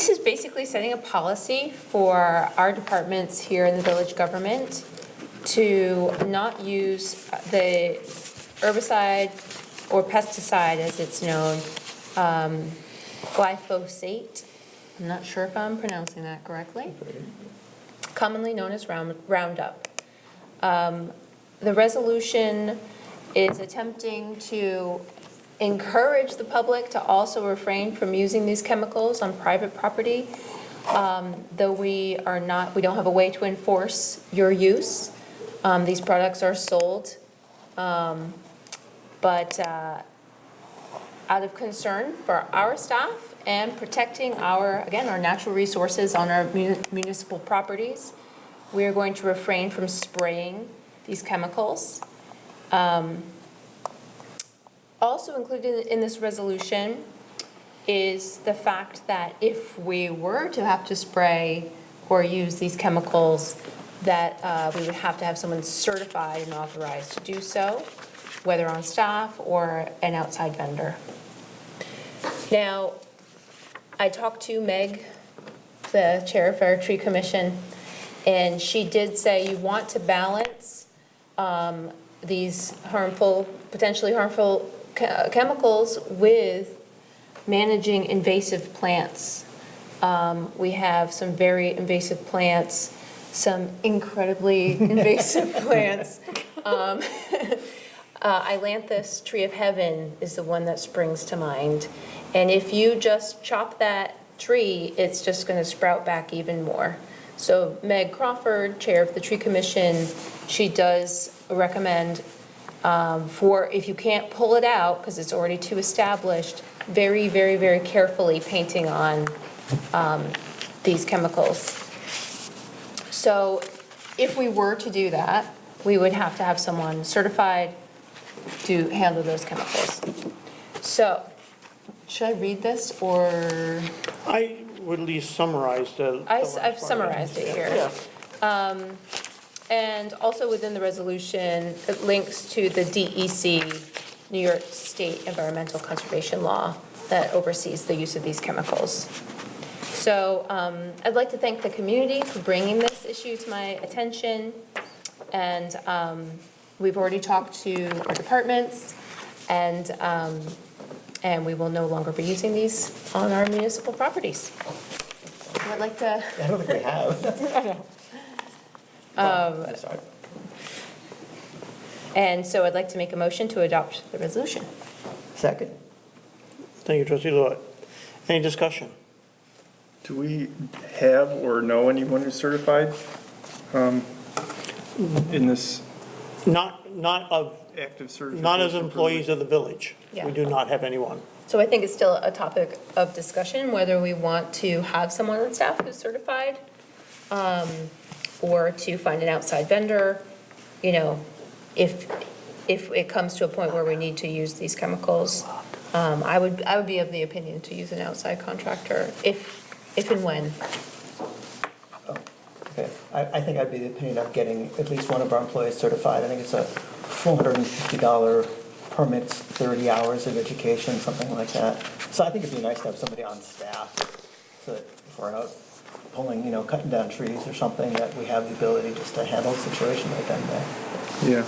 is basically setting a policy for our departments here in the village government to not use the herbicide or pesticide, as it's known, glyphosate. I'm not sure if I'm pronouncing that correctly. Commonly known as Roundup. The resolution is attempting to encourage the public to also refrain from using these chemicals on private property, though we don't have a way to enforce your use. These products are sold, but out of concern for our staff and protecting our natural resources on our municipal properties, we are going to refrain from spraying these chemicals. Also included in this resolution is the fact that if we were to have to spray or use these chemicals, that we would have to have someone certified and authorized to do so, whether on staff or an outside vendor. Now, I talked to Meg, the chair of our tree commission, and she did say you want to balance these potentially harmful chemicals with managing invasive plants. We have some very invasive plants, some incredibly invasive plants. Ailanthus, tree of heaven, is the one that springs to mind. And if you just chop that tree, it's just going to sprout back even more. So Meg Crawford, chair of the tree commission, she does recommend for, if you can't pull it out because it's already too established, very, very, very carefully painting on these chemicals. So if we were to do that, we would have to have someone certified to handle those chemicals. So, should I read this, or? I would at least summarize the last part. I've summarized it here. Yeah. And also within the resolution, it links to the DEC, New York State Environmental Conservation Law, that oversees the use of these chemicals. So I'd like to thank the community for bringing this issue to my attention. And we've already talked to our departments, and we will no longer be using these on our municipal properties. I'd like to. I don't think we have. I'm sorry. And so I'd like to make a motion to adopt the resolution. Second. Thank you, trustee Lewis. Any discussion? Do we have or know anyone who's certified in this Not of, active certification? not as employees of the village. Yeah. We do not have anyone. So I think it's still a topic of discussion, whether we want to have someone on staff who's certified, or to find an outside vendor, you know, if it comes to a point where we need to use these chemicals. I would be of the opinion to use an outside contractor if and when. Okay, I think I'd be the opinion of getting at least one of our employees certified. I think it's a $450 permits, 30 hours of education, something like that. So I think it'd be nice to have somebody on staff, so that if we're out pulling, you know, cutting down trees or something, that we have the ability just to handle a situation like that. Yeah.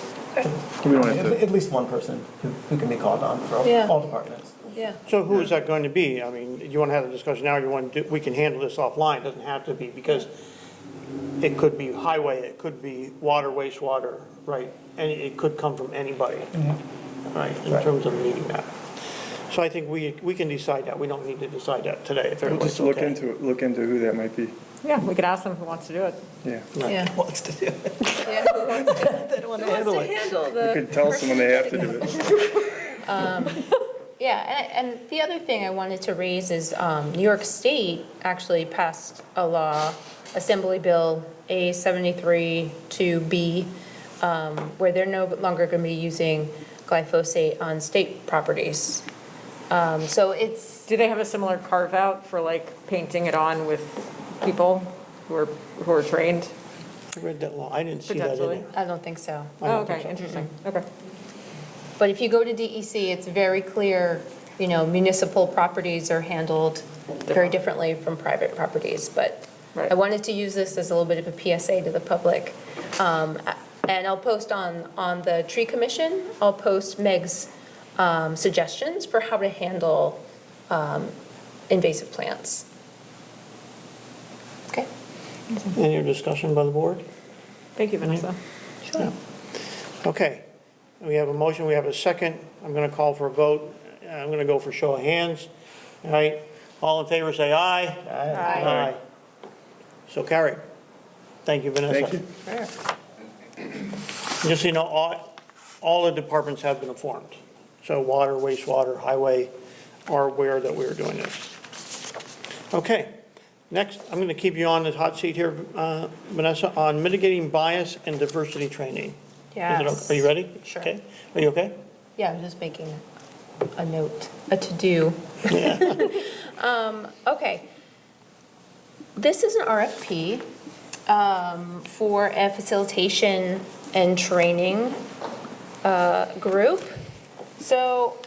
We don't have to. At least one person who can be called on for Yeah. all departments. Yeah. So who is that going to be? I mean, you want to have a discussion now, or you want to we can handle this offline, it doesn't have to be, because it could be highway, it could be water, wastewater, right? And it could come from anybody, right, in Right. terms of needing that. So I think we can decide that. We don't need to decide that today, if We'll everybody's just look okay. into who that might be. Yeah, we could ask them who wants to do it. Yeah. Yeah. Wants to do it. Yeah, who wants to, They don't want who to wants handle to it. handle the? We could tell someone they have to do it. Yeah, and the other thing I wanted to raise is New York State actually passed a law, Assembly Bill A73-2B, where they're no longer going to be using glyphosate on state properties. So it's, Do they have a similar carve out for like painting it on with people who are trained? I read that law, I didn't see that in Potentially. there. I don't think so. Oh, okay, interesting, okay. But if you go to DEC, it's very clear, you know, municipal properties are handled very differently from private properties. But Right. I wanted to use this as a little bit of a PSA to the public. And I'll post on the tree commission, I'll post Meg's suggestions for how to handle invasive plants. Okay? Any other discussion by the board? Thank you, Vanessa. Yeah. Okay, we have a motion, we have a second. I'm going to call for a vote. I'm going to go for show of hands. All right, all in favor, say aye. Aye. So carried. Thank you, Vanessa. Thank you. Just so you know, all the departments have been informed. So water, wastewater, highway are aware that we're doing this. Okay, next, I'm going to keep you on the hot seat here, Vanessa, on mitigating bias and diversity training. Yes. Are you ready? Sure. Okay. Are you okay? Yeah, I'm just making a note, a to-do. Yeah. Okay. this is an RFP for a facilitation and training group. So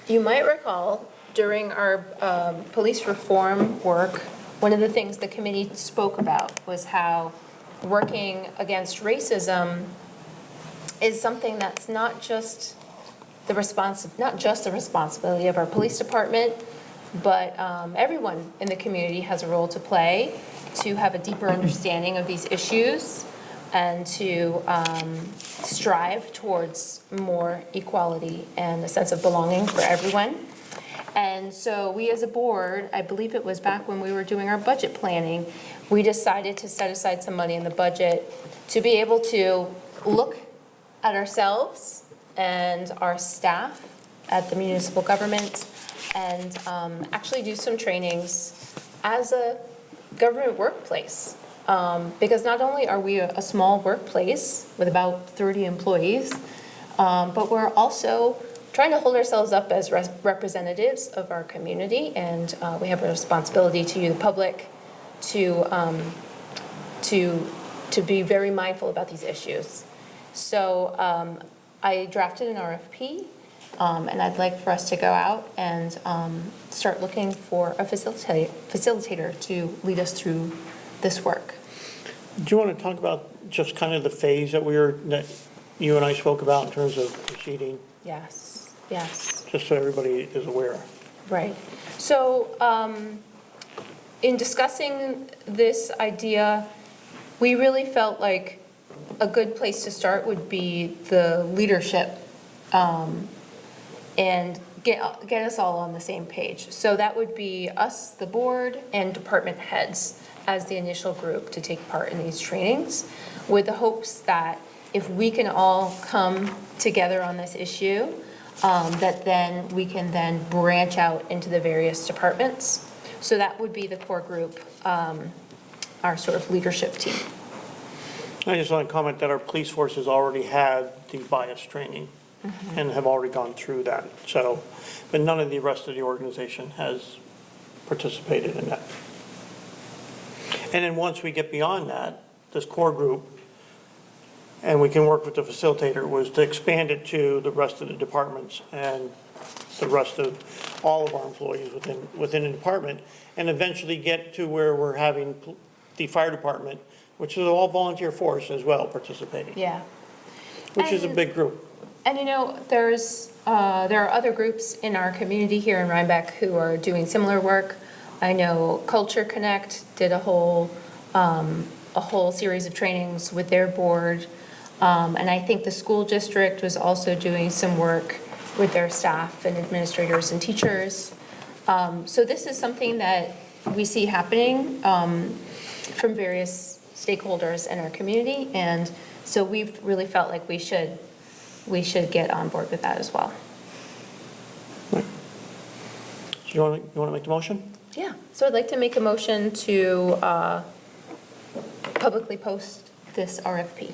you might recall during our police reform work, one of the things the committee spoke about was how working against racism is something that's not just the responsibility of our police department, but everyone in the community has a role to play to have a deeper understanding of these issues and to strive towards more equality and a sense of belonging for everyone. And so we as a board, I believe it was back when we were doing our budget planning, we decided to set aside some money in the budget to be able to look at ourselves and our staff at the municipal government and actually do some trainings as a government workplace. Because not only are we a small workplace with about 30 employees, but we're also trying to hold ourselves up as representatives of our community, and we have a responsibility to you, the public, to be very mindful about these issues. So I drafted an RFP, and I'd like for us to go out and start looking for a facilitator to lead us through this work. Do you want to talk about just kind of the phase that you and I spoke about in terms of proceeding, Yes, yes. just so everybody is aware? Right. So in discussing this idea, we really felt like a good place to start would be the leadership and get us all on the same page. So that would be us, the board, and department heads as the initial group to take part in these trainings, with the hopes that if we can all come together on this issue, that then we can then branch out into the various departments. So that would be the core group, our sort of leadership team. I just want to comment that our police force has already had the bias training and have already gone through that. So, but none of the rest of the organization has participated in that. And then once we get beyond that, this core group, and we can work with the facilitator, was to expand it to the rest of the departments and the rest of all of our employees within the department, and eventually get to where we're having the fire department, which is all volunteer force as well, participating. Yeah. Which is a big group. And you know, there are other groups in our community here in Rhinebeck who are doing similar work. I know Culture Connect did a whole series of trainings with their board. And I think the school district was also doing some work with their staff and administrators and teachers. So this is something that we see happening from various stakeholders in our community. And so we've really felt like we should get on board with that as well. Right. So you want to make the motion? Yeah, so I'd like to make a motion to publicly post this RFP.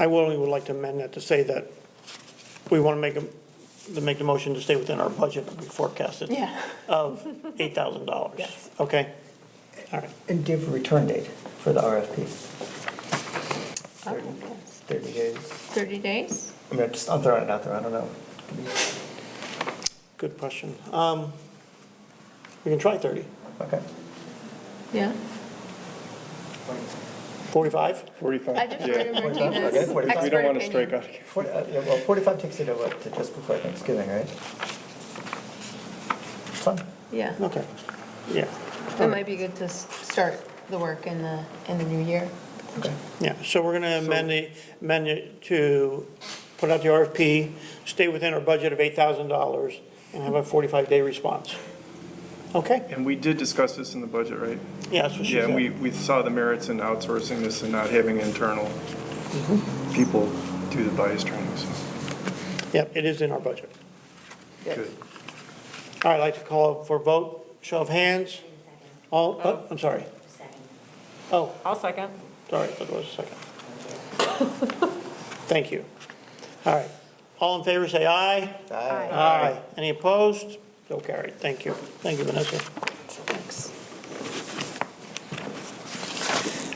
I would like to amend that to say that we want to make the motion to stay within our budget that we forecasted of $8,000. Yes. Okay? All right. And do you have a return date for the RFP? 30 days? 30 days? I mean, I'm throwing it out there, I don't know. Good question. We can try 30. Okay. Yeah. 45? 45. I defer to Yeah. Martina's Okay, 45. We don't want to expert strike out again. 45 takes you to what, to just before Thanksgiving, right? It's fun. Yeah, Okay. Yeah. it might be good to start the work in the new year. Okay. Yeah, so we're going to amend it to put out the RFP, stay within our budget of $8,000, and have a 45-day response. Okay? And we did discuss this in the budget, right? Yeah, that's what she Yeah, said. and we saw the merits in outsourcing this and not having internal people do the bias training, so, Yep, it is in our budget. good. All right, I'd like to call for a vote. Show of hands. All, oh, I'm sorry. Oh, I'll second. sorry, that was a second. Thank you. All right. All in favor, say aye. Aye. Aye. Any opposed? So carried. Thank you. Thank you, Vanessa. Thanks.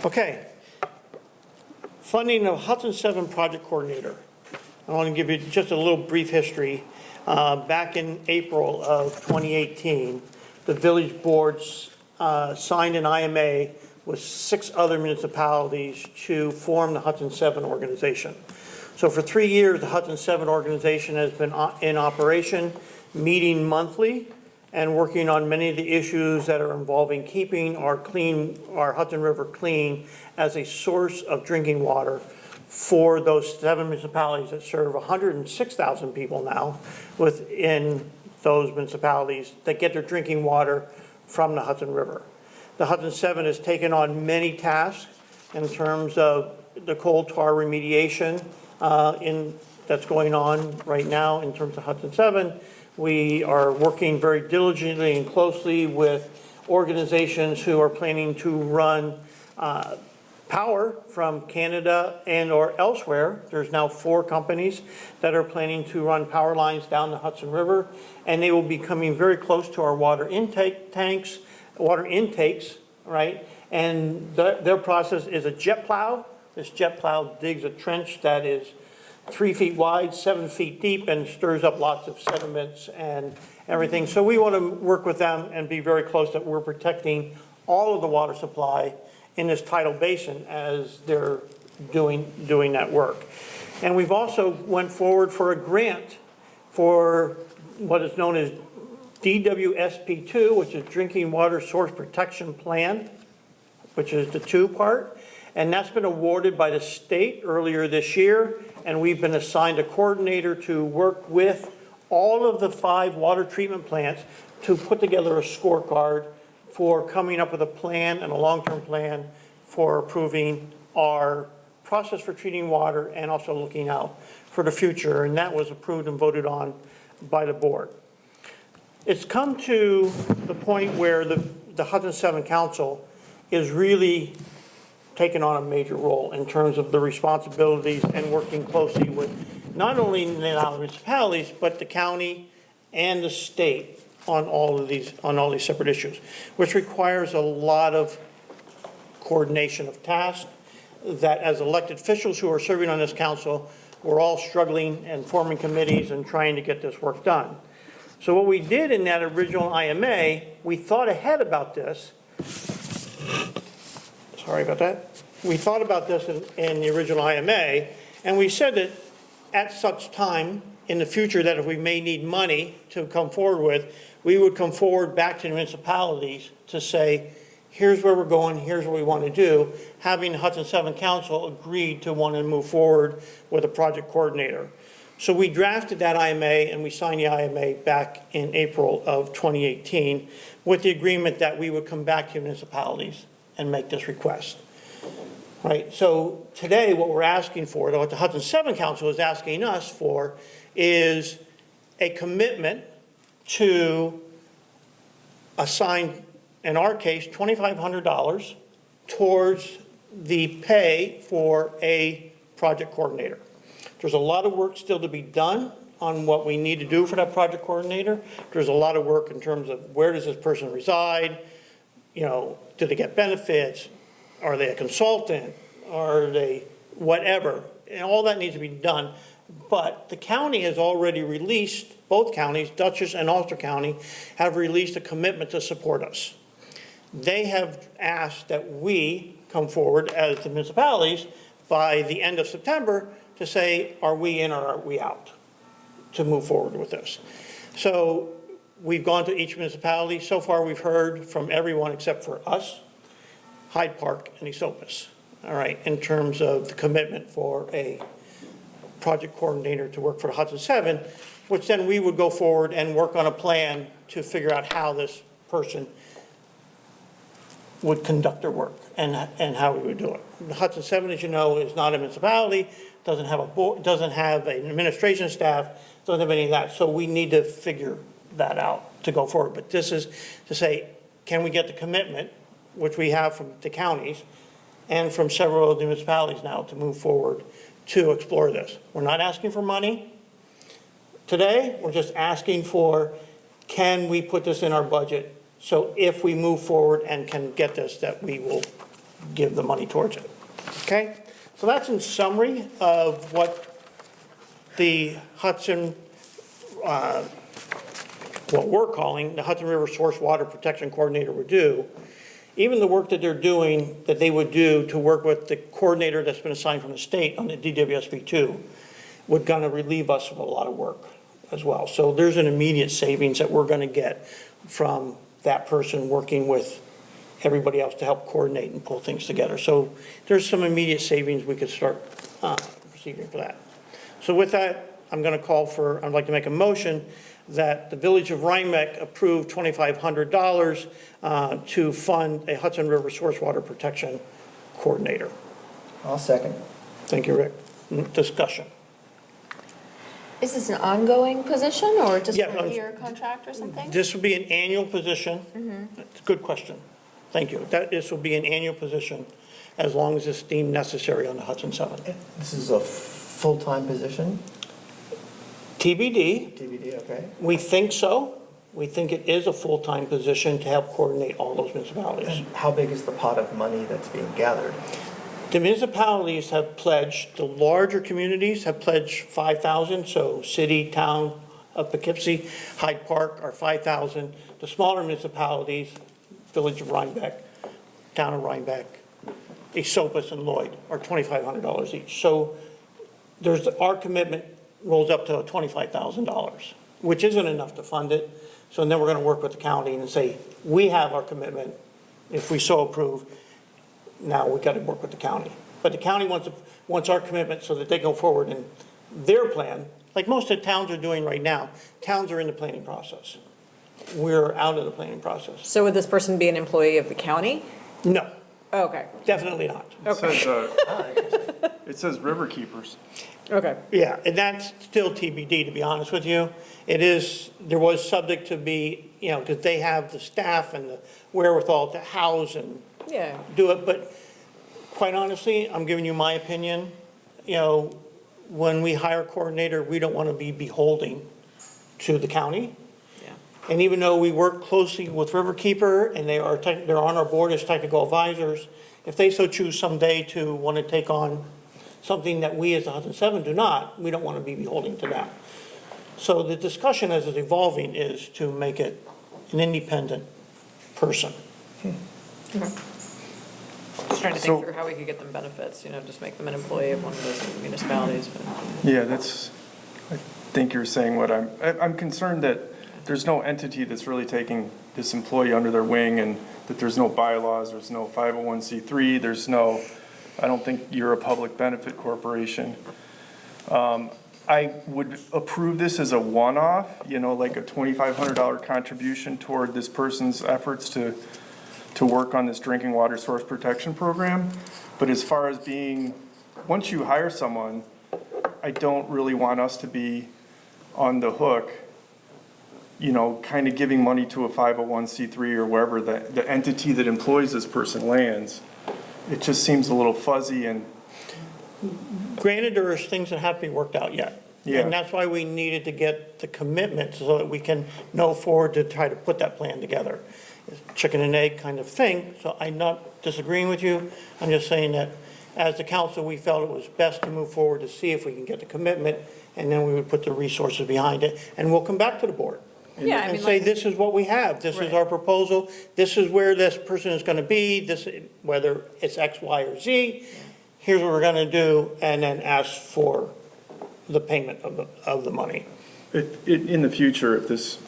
Okay. Funding of Hudson 7 Project Coordinator. I want to give you just a little brief history. Back in April of 2018, the village boards signed an IMA with 6 other municipalities to form the Hudson 7 organization. So for 3 years, the Hudson 7 organization has been in operation, meeting monthly and working on many of the issues that are involving keeping our Hudson River clean as a source of drinking water for those 7 municipalities that serve 106,000 people now within those municipalities that get their drinking water from the Hudson River. The Hudson 7 has taken on many tasks in terms of the coal tar remediation that's going on right now in terms of Hudson 7. We are working very diligently and closely with organizations who are planning to run power from Canada and or elsewhere. There's now 4 companies that are planning to run power lines down the Hudson River, and they will be coming very close to our water intakes, right? And their process is a jet plow. This jet plow digs a trench that is 3 feet wide, 7 feet deep, and stirs up lots of sediments and everything. So we want to work with them and be very close that we're protecting all of the water supply in this tidal basin as they're doing that work. And we've also went forward for a grant for what is known as DWSP2, which is Drinking Water Source Protection Plan, which is the 2 part. And that's been awarded by the state earlier this year. And we've been assigned a coordinator to work with all of the 5 water treatment plants to put together a scorecard for coming up with a plan and a long-term plan for approving our process for treating water and also looking out for the future. And that was approved and voted on by the board. It's come to the point where the Hudson 7 Council is really taken on a major role in terms of the responsibilities and working closely with not only the municipalities, but the county and the state on all these separate issues, which requires a lot of coordination of tasks that as elected officials who are serving on this council, we're all struggling and forming committees and trying to get this work done. So what we did in that original IMA, we thought ahead about this. Sorry about that. We thought about this in the original IMA, and we said that at such time in the future that if we may need money to come forward with, we would come forward back to the municipalities to say, here's where we're going, here's what we want to do. Having the Hudson 7 Council agreed to want to move forward with a project coordinator. So we drafted that IMA and we signed the IMA back in April of 2018 with the agreement that we would come back to municipalities and make this request. Right, so today what we're asking for, what the Hudson 7 Council is asking us for, is a commitment to assign, in our case, $2,500 towards the pay for a project coordinator. There's a lot of work still to be done on what we need to do for that project coordinator. There's a lot of work in terms of where does this person reside, you know, do they get benefits? Are they a consultant? Are they whatever? And all that needs to be done. But the county has already released, both counties, Dutchess and Ulster County, have released a commitment to support us. They have asked that we come forward as the municipalities by the end of September to say, are we in or are we out to move forward with this? So we've gone to each municipality. So far we've heard from everyone except for us, Hyde Park and Esopus, all right, in terms of the commitment for a project coordinator to work for the Hudson 7, which then we would go forward and work on a plan to figure out how this person would conduct their work and how we would do it. The Hudson 7, as you know, is not a municipality, doesn't have a board, doesn't have an administration staff, doesn't have any of that. So we need to figure that out to go forward. But this is to say, can we get the commitment, which we have from the counties and from several of the municipalities now, to move forward to explore this. We're not asking for money today. We're just asking for, can we put this in our budget? So if we move forward and can get this, that we will give the money towards it. Okay? So that's in summary of what the Hudson, what we're calling the Hudson River Source Water Protection Coordinator would do. Even the work that they're doing, that they would do to work with the coordinator that's been assigned from the state on the DWSB2, would gonna relieve us of a lot of work as well. So there's an immediate savings that we're gonna get from that person working with everybody else to help coordinate and pull things together. So there's some immediate savings we could start receiving for that. So with that, I'm gonna call for, I'd like to make a motion that the Village of Rhinebeck approve $2,500 to fund a Hudson River Source Water Protection Coordinator. I'll second. Thank you, Rick. Discussion. Is this an ongoing position or just Yeah, for a year contract or something? This would be an annual position. That's a good question. Thank you. This will be an annual position as long as it's deemed necessary on the Hudson 7. This is a full-time position? TBD, TBD, okay. we think so. We think it is a full-time position to help coordinate all those municipalities. And how big is the pot of money that's being gathered? The municipalities have pledged, the larger communities have pledged 5,000, so city, town of Poughkeepsie, Hyde Park are 5,000. The smaller municipalities, Village of Rhinebeck, Town of Rhinebeck, Esopus and Lloyd are $2,500 each. So there's, our commitment rolls up to $25,000, which isn't enough to fund it. So then we're gonna work with the county and say, we have our commitment, if we so approve, now we gotta work with the county. But the county wants our commitment so that they go forward in their plan, like most of the towns are doing right now. Towns are in the planning process. We're out of the planning process. So would this person be an employee of the county? No, Oh, okay, definitely not. It says river keepers. okay. Yeah, and that's still TBD, to be honest with you. It is, there was subject to be, because they have the staff and the wherewithal to house and Yeah, do it, but quite honestly, I'm giving you my opinion. When we hire a coordinator, we don't want to be beholden to the county. yeah. And even though we work closely with Riverkeeper and they're on our board as technical advisors, if they so choose someday to want to take on something that we as the Hudson 7 do not, we don't want to be beholden to them. So the discussion as it's evolving is to make it an independent person. Just trying to So- think through how we could get them benefits, just make them an employee of one of those municipalities, but. Yeah, that's, I think you're saying what I'm concerned that there's no entity that's really taking this employee under their wing and that there's no bylaws, there's no 501c3, there's no, I don't think you're a public benefit corporation. I would approve this as a one-off, like a $2,500 contribution toward this person's efforts to work on this drinking water source protection program. But as far as being, once you hire someone, I don't really want us to be on the hook, kind of giving money to a 501c3 or wherever the entity that employs this person lands. It just seems a little fuzzy and. Granted, there are things that have to be worked out yet. Yeah. And that's why we needed to get the commitment so that we can know forward to try to put that plan together. It's a chicken and egg kind of thing, so I'm not disagreeing with you. I'm just saying that as the council, we felt it was best to move forward to see if we can get the commitment, and then we would put the resources behind it, and we'll come back to the board. Yeah, I And mean, say, like- this is what we have, this is Right. our proposal, this is where this person is gonna be, this, whether it's X, Y, or Z, here's what we're gonna do, and then ask for the payment of the money. In the future, if this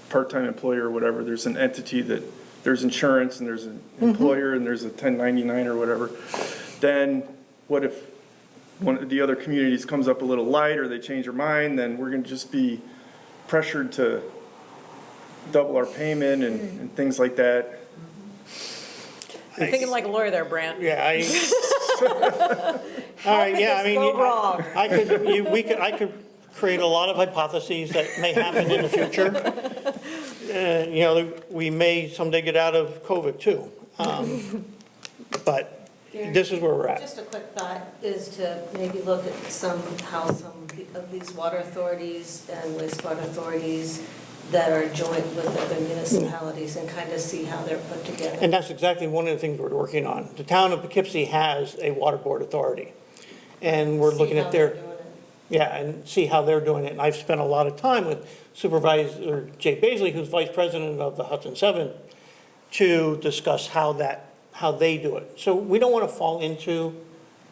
part-time employer or whatever, there's an entity that, there's insurance and there's an employer and there's a 1099 or whatever, then what if one of the other communities comes up a little light or they change their mind, then we're gonna just be pressured to double our payment and things like that. You're thinking like a lawyer there, Brant. Yeah, all right, yeah, I mean, Go wrong. I could create a lot of hypotheses that may happen in the future. We may someday get out of COVID too. But this is where we're at. Just a quick thought is to maybe look at how some of these water authorities and wastewater authorities that are joint with other municipalities and kind of see how they're put together. And that's exactly one of the things we're working on. The town of Poughkeepsie has a water board authority, and we're looking at their, yeah, and see how they're doing it. And I've spent a lot of time with Supervisor Jay Baisley, who's Vice President of the Hudson 7, to discuss how they do it. So we don't want to fall into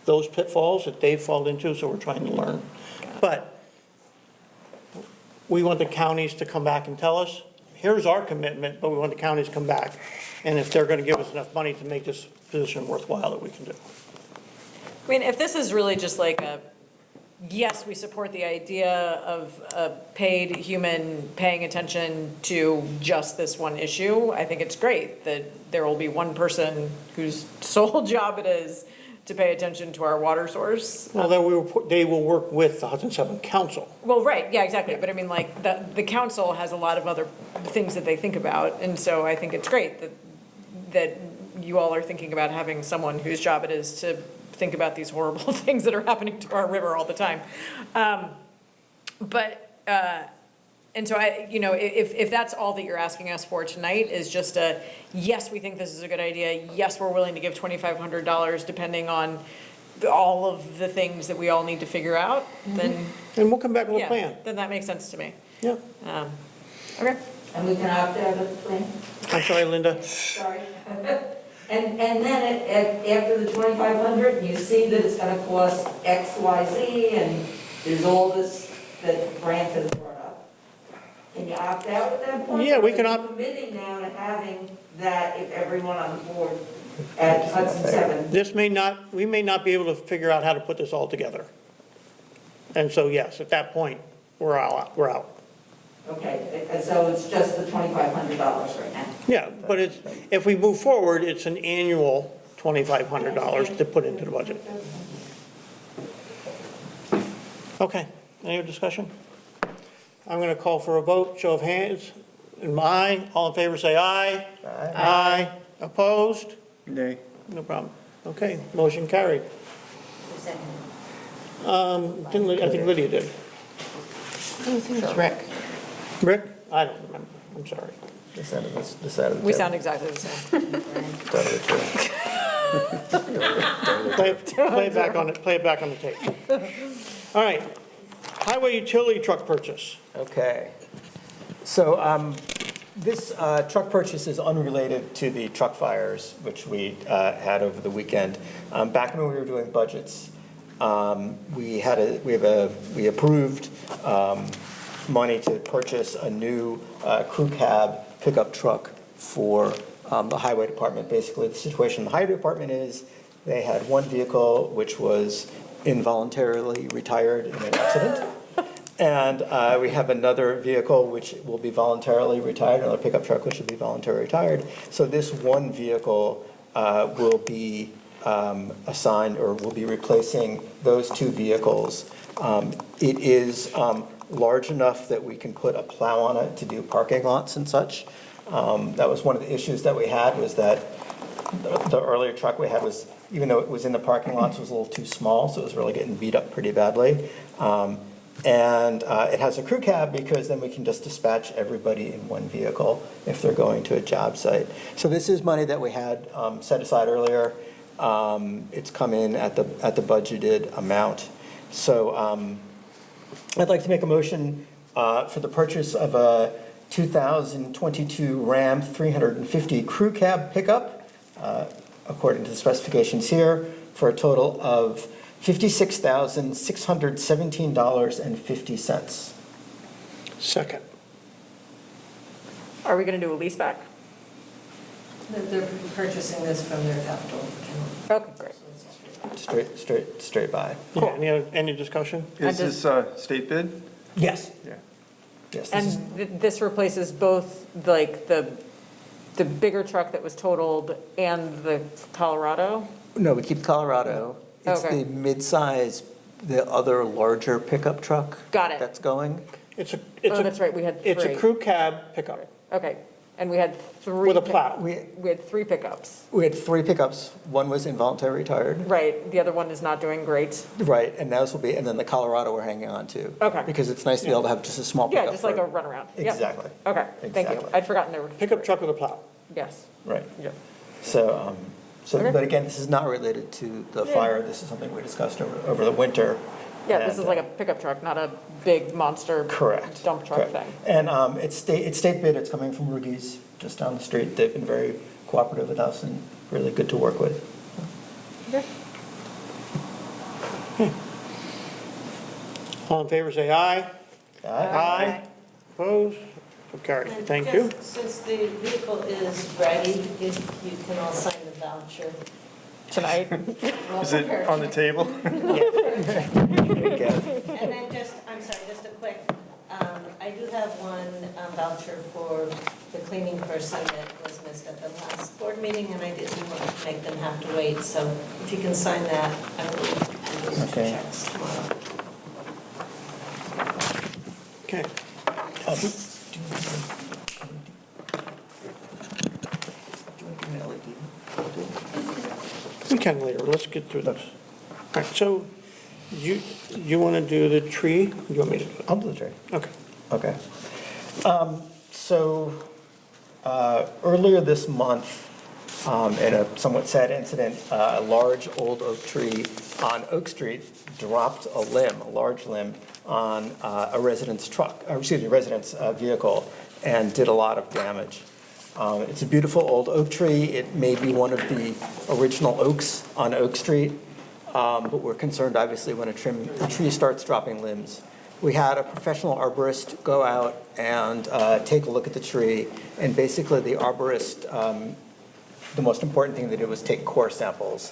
those pitfalls that they've fallen into, so we're trying to learn. But we want the counties to come back and tell us, here's our commitment, but we want the counties to come back. And if they're going to give us enough money to make this position worthwhile, that we can do. I mean, if this is really just like a, yes, we support the idea of a paid human paying attention to just this one issue, I think it's great that there will be one person whose sole job it is to pay attention to our water source. Well, they will work with the Hudson 7 Council. Well, right, yeah, exactly. But I mean, like, the council has a lot of other things that they think about. And so I think it's great that you all are thinking about having someone whose job it is to think about these horrible things that are happening to our river all the time. And so if that's all that you're asking us for tonight is just a, yes, we think this is a good idea, yes, we're willing to give $2,500 depending on all of the things that we all need to figure out, then. And we'll come back with a Yeah, plan. then that makes sense to me. Yeah. Okay. And we can opt out of the plan? I'm sorry, Linda. Sorry. And then after the 2,500, you see that it's gonna cost X, Y, Z, and there's all this that Grant has brought up. Can you opt out at that point? Yeah, we can Or are opt- you committing now to having that if everyone on the board at Hudson 7? We may not be able to figure out how to put this all together. And so, yes, at that point, we're out. Okay, and so it's just the $2,500 right now? Yeah, but if we move forward, it's an annual $2,500 to put into the budget. Okay, any other discussion? I'm going to call for a vote, show of hands. Aye, all in favor say aye. Aye. Aye. Opposed? Nay. No problem. Okay, motion carried. I think Lydia did. I think it's Rick. Rick? I don't remember, I'm sorry. This side of the We table. sound exactly the same. Side of the table. Play it back on the tape. All right, highway utility truck purchase. Okay. So this truck purchase is unrelated to the truck fires, which we had over the weekend. Back when we were doing budgets, we approved money to purchase a new crew cab pickup truck for the highway department. Basically, the situation in the highway department is they had one vehicle which was involuntarily retired in an accident. And we have another vehicle which will be voluntarily retired, another pickup truck which will be voluntarily retired. So this one vehicle will be assigned, or will be replacing those two vehicles. It is large enough that we can put a plow on it to do parking lots and such. That was one of the issues that we had, was that the earlier truck we had was, even though it was in the parking lots, was a little too small, so it was really getting beat up pretty badly. And it has a crew cab because then we can just dispatch everybody in one vehicle if they're going to a job site. So this is money that we had set aside earlier. It's come in at the budgeted amount. So I'd like to make a motion for the purchase of a 2022 Ram 350 crew cab pickup, according to the specifications here, for a total of $56,617.50. Second. Are we going to do a lease back? They're purchasing this from their capital account. Okay, great. Straight by. Yeah, any discussion? Is this state bid? Yes. Yeah. Yes. And this replaces both, like, the bigger truck that was totaled and the Colorado? No, we keep Colorado. It's Okay. the mid-size, the other larger pickup truck. Got it. That's going. It's a Oh, that's right, we had It's a three. crew cab pickup. Okay, And we had three. With a plow. We had 3 pickups. We had 3 pickups. One was involuntary retired. Right, the other one is not doing great. Right, and those will be, and then the Colorado we're hanging on to. Okay. Because it's nice to be able to have just a small pickup. Yeah, just like a for- runaround. Yep. Exactly. Okay, thank you. Exactly. I'd forgotten there were. Pickup truck with a plow. Yes. Right. Yeah. So, Okay. but again, this is not related to the fire. This is something we discussed over the winter. Yeah, this And, is like a pickup truck, not a big monster Correct. dump truck Correct. thing. And it's state bid, it's coming from Rugies, just down the street. They've been very cooperative with us and really good to work with. Okay. All in favor, say aye. Aye. Opposed? So carried. And Thank you. just Since the vehicle is ready, if you can all sign the voucher. Tonight. Is it on the table? And then just, I'm sorry, just a quick, I do have one voucher for the cleaning person that was missed at the last board meeting, and I didn't want to make them have to wait, so if you can sign that, I will do those 2 Okay. checks tomorrow. Okay. We can later. Let's get through this. All right, so you want to do the tree? You want me to? I'll do the tree. Okay. Okay. So earlier this month, in a somewhat sad incident, a large old oak tree on Oak Street dropped a large limb, on a resident's truck, or excuse me, resident's vehicle, and did a lot of damage. It's a beautiful old oak tree. It may be one of the original oaks on Oak Street, but we're concerned, obviously, when a tree starts dropping limbs. We had a professional arborist go out and take a look at the tree, and basically the arborist, the most important thing they did was take core samples.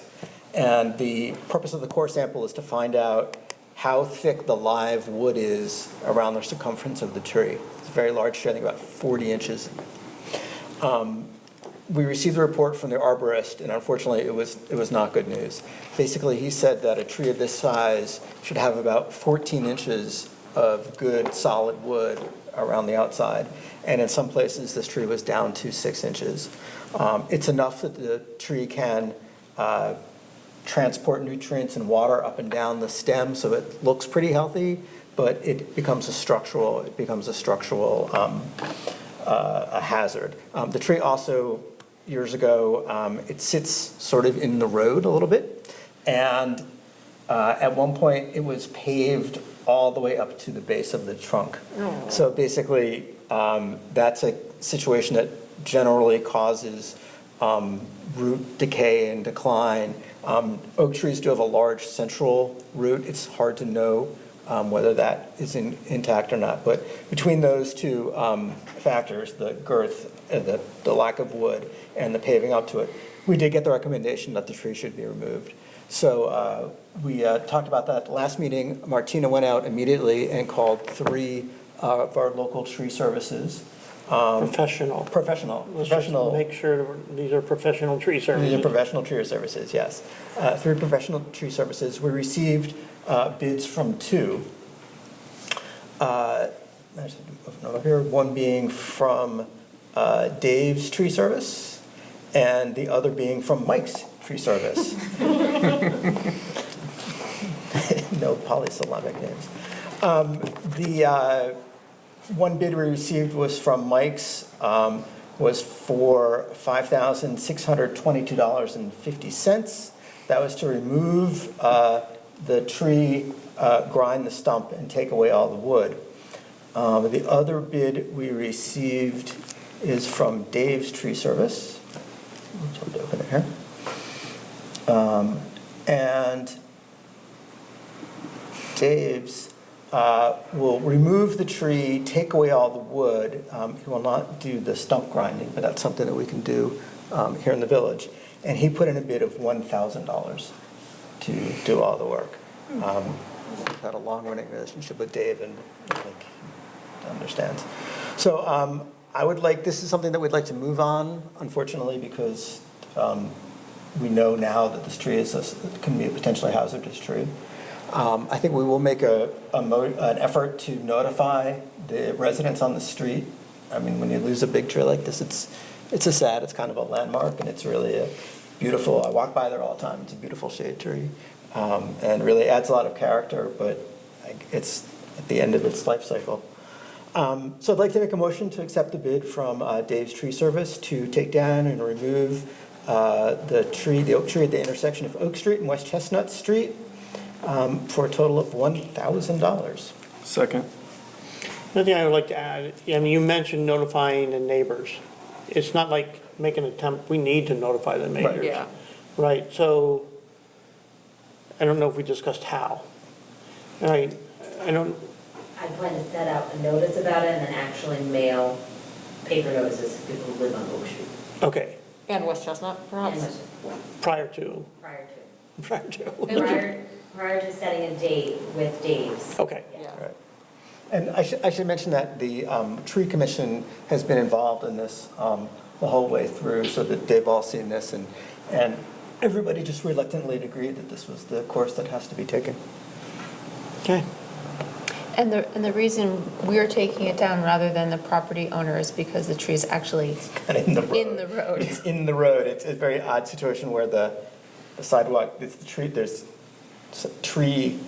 And the purpose of the core sample is to find out how thick the live wood is around the circumference of the tree. It's a very large tree, I think about 40 inches. We received a report from the arborist, and unfortunately, it was not good news. Basically, he said that a tree of this size should have about 14 inches of good, solid wood around the outside. And in some places, this tree was down to 6 inches. It's enough that the tree can transport nutrients and water up and down the stem, so it looks pretty healthy, but it becomes a structural a hazard. The tree also, years ago, it sits sort of in the road a little bit, and at one point it was paved all the way up to the base of the trunk. So basically, that's a situation that generally causes root decay and decline. Oak trees do have a large central root. It's hard to know whether that is intact or not. But between those two factors, the girth, the lack of wood, and the paving up to it, we did get the recommendation that the tree should be removed. So we talked about that last meeting. Martina went out immediately and called 3 of our local tree services. Professional. Professional. Make sure these are professional tree services. These are professional tree services, yes. 3 professional tree services. We received bids from 2. There's another here, one being from Dave's Tree Service, and the other being from Mike's Tree Service. No polysyllabic names. The one bid we received was from Mike's, was for $5,622.50. That was to remove the tree, grind the stump, and take away all the wood. The other bid we received is from Dave's Tree Service. Let's open it here. And Dave's will remove the tree, take away all the wood. He will not do the stump grinding, but that's something that we can do here in the village. And he put in a bid of $1,000 to do all the work. We've had a long-running relationship with Dave, and I think he understands. So this is something that we'd like to move on, unfortunately, because we know now that this tree can be a potentially hazardous tree. I think we will make an effort to notify the residents on the street I mean, when you lose a big tree like this, it's a sad, it's kind of a landmark, and it's really a beautiful, I walk by there all the time, it's a beautiful shade tree, and really adds a lot of character, but it's at the end of its life cycle. So I'd like to make a motion to accept the bid from Dave's Tree Service to take down and remove the oak tree at the intersection of Oak Street and West Chestnut Street for a total of $1,000. Second. Another thing I would like to add, I mean, you mentioned notifying the neighbors. It's not like make an attempt, we need to notify the neighbors. Yeah. Right, so I don't know if we discussed how. I don't, I plan to set out a notice about it and then actually mail paper notices to people who live on Oak Street. okay, And West Chestnut, perhaps? And prior to. prior to setting a date with Dave's. Okay. Yeah. Right. And I should mention that the Tree Commission has been involved in this the whole way through, so that they've all seen this, and everybody just reluctantly agreed that this was the course that has to be taken. Okay. And the reason we're taking it down rather than the property owner is because the tree is actually And in the road. in the road. It's in the road. It's a very odd situation where the sidewalk, it's the tree, there's tree,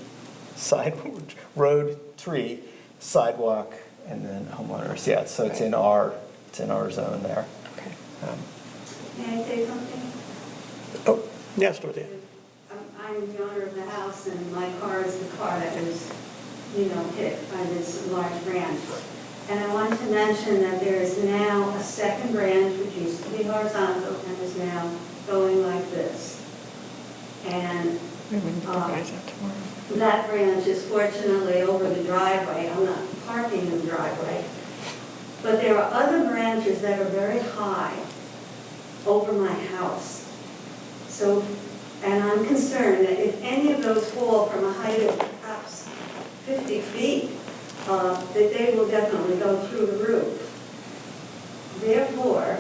road, tree, sidewalk, and then homeowners. Yeah, so it's in our zone there. Okay. May I say something? Oh, yes, Dorothea. I'm the owner of the house, and my car is the car that was, hit by this large branch. And I want to mention that there is now a second branch, which used to be horizontal and is now going like this. And that branch is fortunately over the driveway. I'm not parking in the driveway. But there are other branches that are very high over my house. So, and I'm concerned that if any of those fall from a height of perhaps 50 feet, that they will definitely go through the roof. Therefore,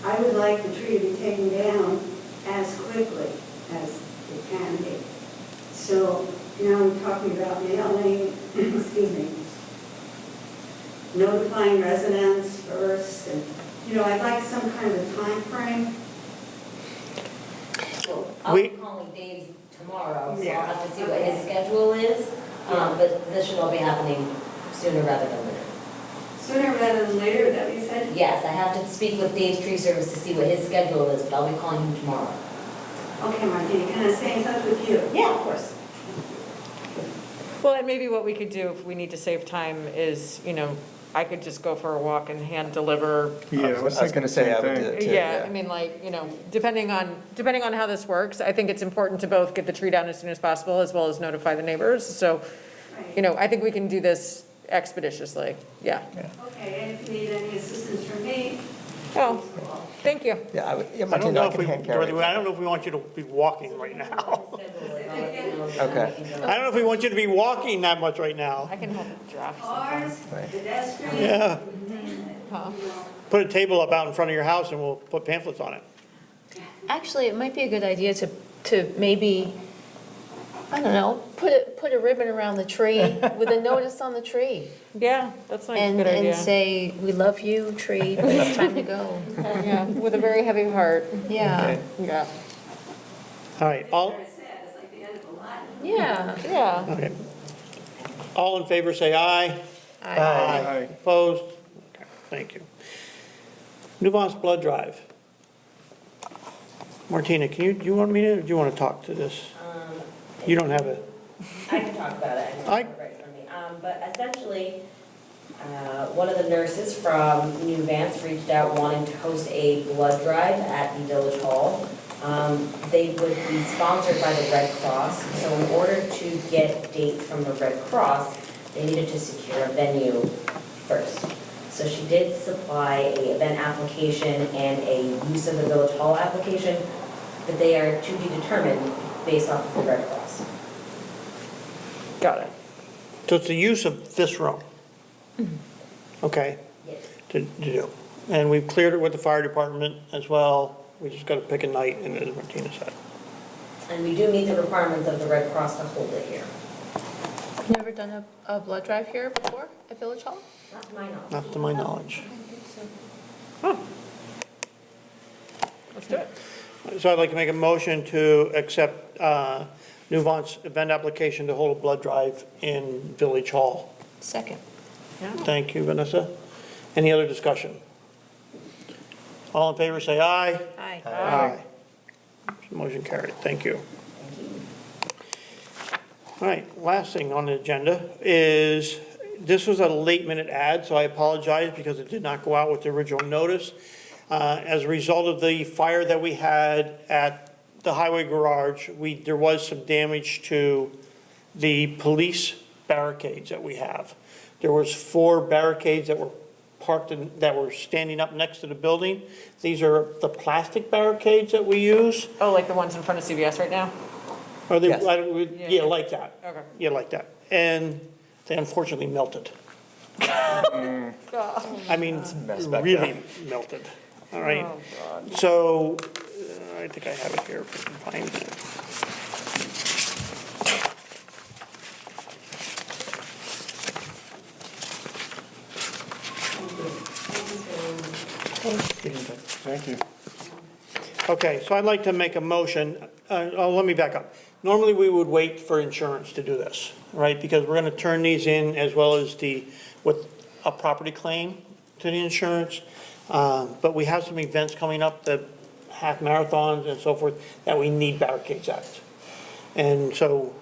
I would like the tree to be taken down as quickly as it can be. So now we're talking about mailing, notifying residents first, and, I'd like some kind of time frame. Well, I'll be calling Dave tomorrow, so I'll have to see what his schedule is. But this should all be happening sooner rather than later. Sooner rather than later, is that what you said? Yes, I have to speak with Dave's Tree Service to see what his schedule is, but I'll be calling him tomorrow. Okay, Martina, can I stay in touch with you? Yeah, of course. Well, and maybe what we could do if we need to save time is, I could just go for a walk and hand deliver. Yeah, I was going to say I would do that too. Yeah, I mean, depending on how this works, I think it's important to both get the tree down as soon as possible as well as notify the neighbors. So, I think we can do this expeditiously, yeah. Okay, and if you need any assistance from me, Oh, thank you. Yeah, I don't Martina, know I if can we, hand carry Dorothy, it. I don't know if we want you to be walking right now. Okay. I don't know if we want you to be walking that much right now. I can help draft cars, Right. pedestrians. Yeah. Huh. Put a table up out in front of your house and we'll put pamphlets on it. Actually, it might be a good idea to maybe, I don't know, put a ribbon around the tree with a notice on the tree. Yeah, that's a good idea. And say, we love you, tree, but it's time to go. Yeah, with a very heavy heart. Yeah, Okay. Yeah. All right, all, Very sad, it's like the end of a line. yeah. Yeah. okay. All in favor, say aye. Aye. Opposed? Okay, thank you. Nuance Blood Drive. Martina, do you want to talk to this? You don't have a, I can talk about it. I can right from me. But essentially, one of the nurses from New Vance reached out wanting to host a blood drive at the Village Hall. They would be sponsored by the Red Cross. So in order to get dates from the Red Cross, they needed to secure a venue first. So she did supply an event application and a use of the Village Hall application, but they are to be determined based off of the Red Cross. Got it. so it's the use of this room. Okay, Yes. to do. And we've cleared it with the fire department as well. We just got to pick a night, and as Martina said. And we do meet the requirements of the Red Cross to hold it here. Never done a blood drive here before at Village Hall? Not to my knowledge. Not to my knowledge. Let's do it. So I'd like to make a motion to accept Nuvant's event application to hold a blood drive in Village Hall. Second. Thank you, Vanessa. Any other discussion? All in favor, say aye. Aye. Aye. Motion carried. Thank you. All right, last thing on the agenda is, this was a late-minute ad, so I apologize because it did not go out with the original notice. As a result of the fire that we had at the highway garage, there was some damage to the police barricades that we have. There was 4 barricades that were parked that were standing up next to the building. These are the plastic barricades that we use. Oh, like the ones in front of CVS right now? Are they, Yes. yeah, like that. Okay. Yeah, like that. And they unfortunately melted. I mean, mess back really melted. All right. Oh, God. So, I think I have it here if I can find it. Thank you. Okay, so I'd like to make a motion, let me back up. Normally, we would wait for insurance to do this, right? Because we're gonna turn these in as well as with a property claim to the insurance. But we have some events coming up, the half marathons and so forth, that we need barricades at. And so